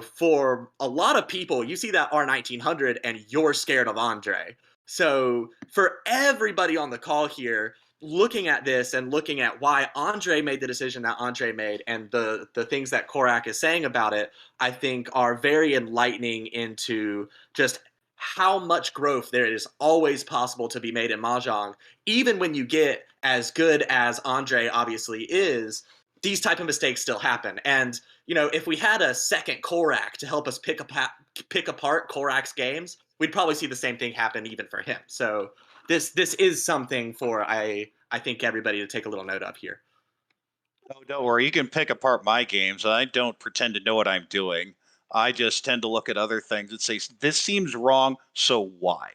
for a lot of people, you see that R1900 and you're scared of Andre. So for everybody on the call here, looking at this and looking at why Andre made the decision that Andre made and the things that Corak is saying about it, I think are very enlightening into just how much growth there is always possible to be made in Mahjong. Even when you get as good as Andre obviously is, these type of mistakes still happen. And if we had a second Corak to help us pick apart Corak's games, we'd probably see the same thing happen even for him. So this is something for I think everybody to take a little note of here. Oh, don't worry. You can pick apart my games. I don't pretend to know what I'm doing. I just tend to look at other things and say, this seems wrong, so why?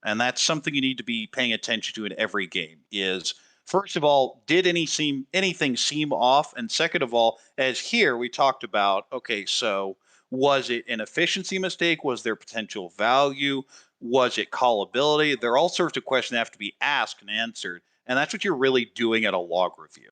And that's something you need to be paying attention to in every game is first of all, did anything seem off? And second of all, as here we talked about, okay, so was it an efficiency mistake? Was there potential value? Was it callability? There are all sorts of questions that have to be asked and answered. And that's what you're really doing at a log review.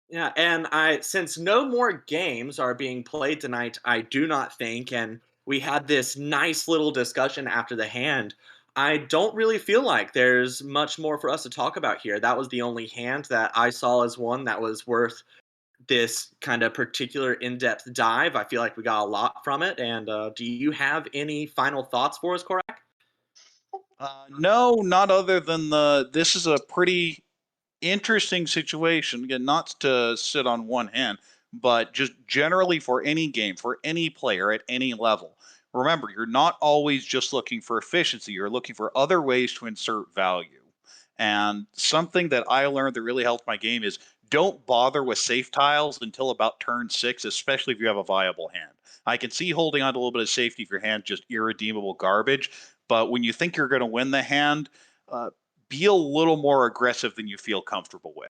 Yeah, and since no more games are being played tonight, I do not think, and we had this nice little discussion after the hand. I don't really feel like there's much more for us to talk about here. That was the only hand that I saw as one that was worth this kind of particular in-depth dive. I feel like we got a lot from it. And do you have any final thoughts for us, Korak? No, not other than this is a pretty interesting situation. Again, not to sit on one hand, but just generally for any game, for any player at any level. Remember, you're not always just looking for efficiency, you're looking for other ways to insert value. And something that I learned that really helped my game is don't bother with safe tiles until about turn 6, especially if you have a viable hand. I can see holding on to a little bit of safety if your hand's just irredeemable garbage, but when you think you're going to win the hand, uh, be a little more aggressive than you feel comfortable with.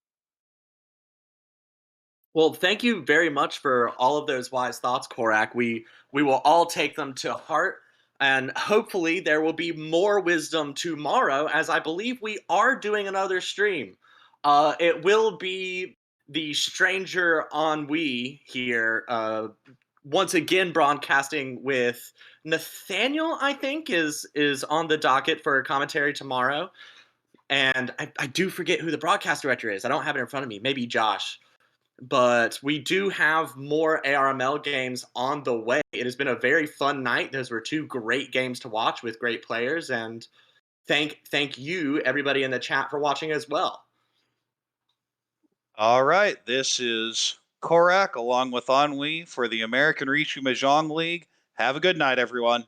Well, thank you very much for all of those wise thoughts, Korak. We will all take them to heart, and hopefully there will be more wisdom tomorrow, as I believe we are doing another stream. It will be the stranger ennui here, once again broadcasting with Nathaniel. I think is on the docket for a commentary tomorrow, and I do forget who the broadcast director is. I don't have it in front of me. Maybe Josh, but we do have more ARML games on the way. It has been a very fun night. Those were two great games to watch with great players, and thank you everybody in the chat for watching as well. All right, this is Korak along with Ennui for the American Rishu Mahjong League. Have a good night, everyone.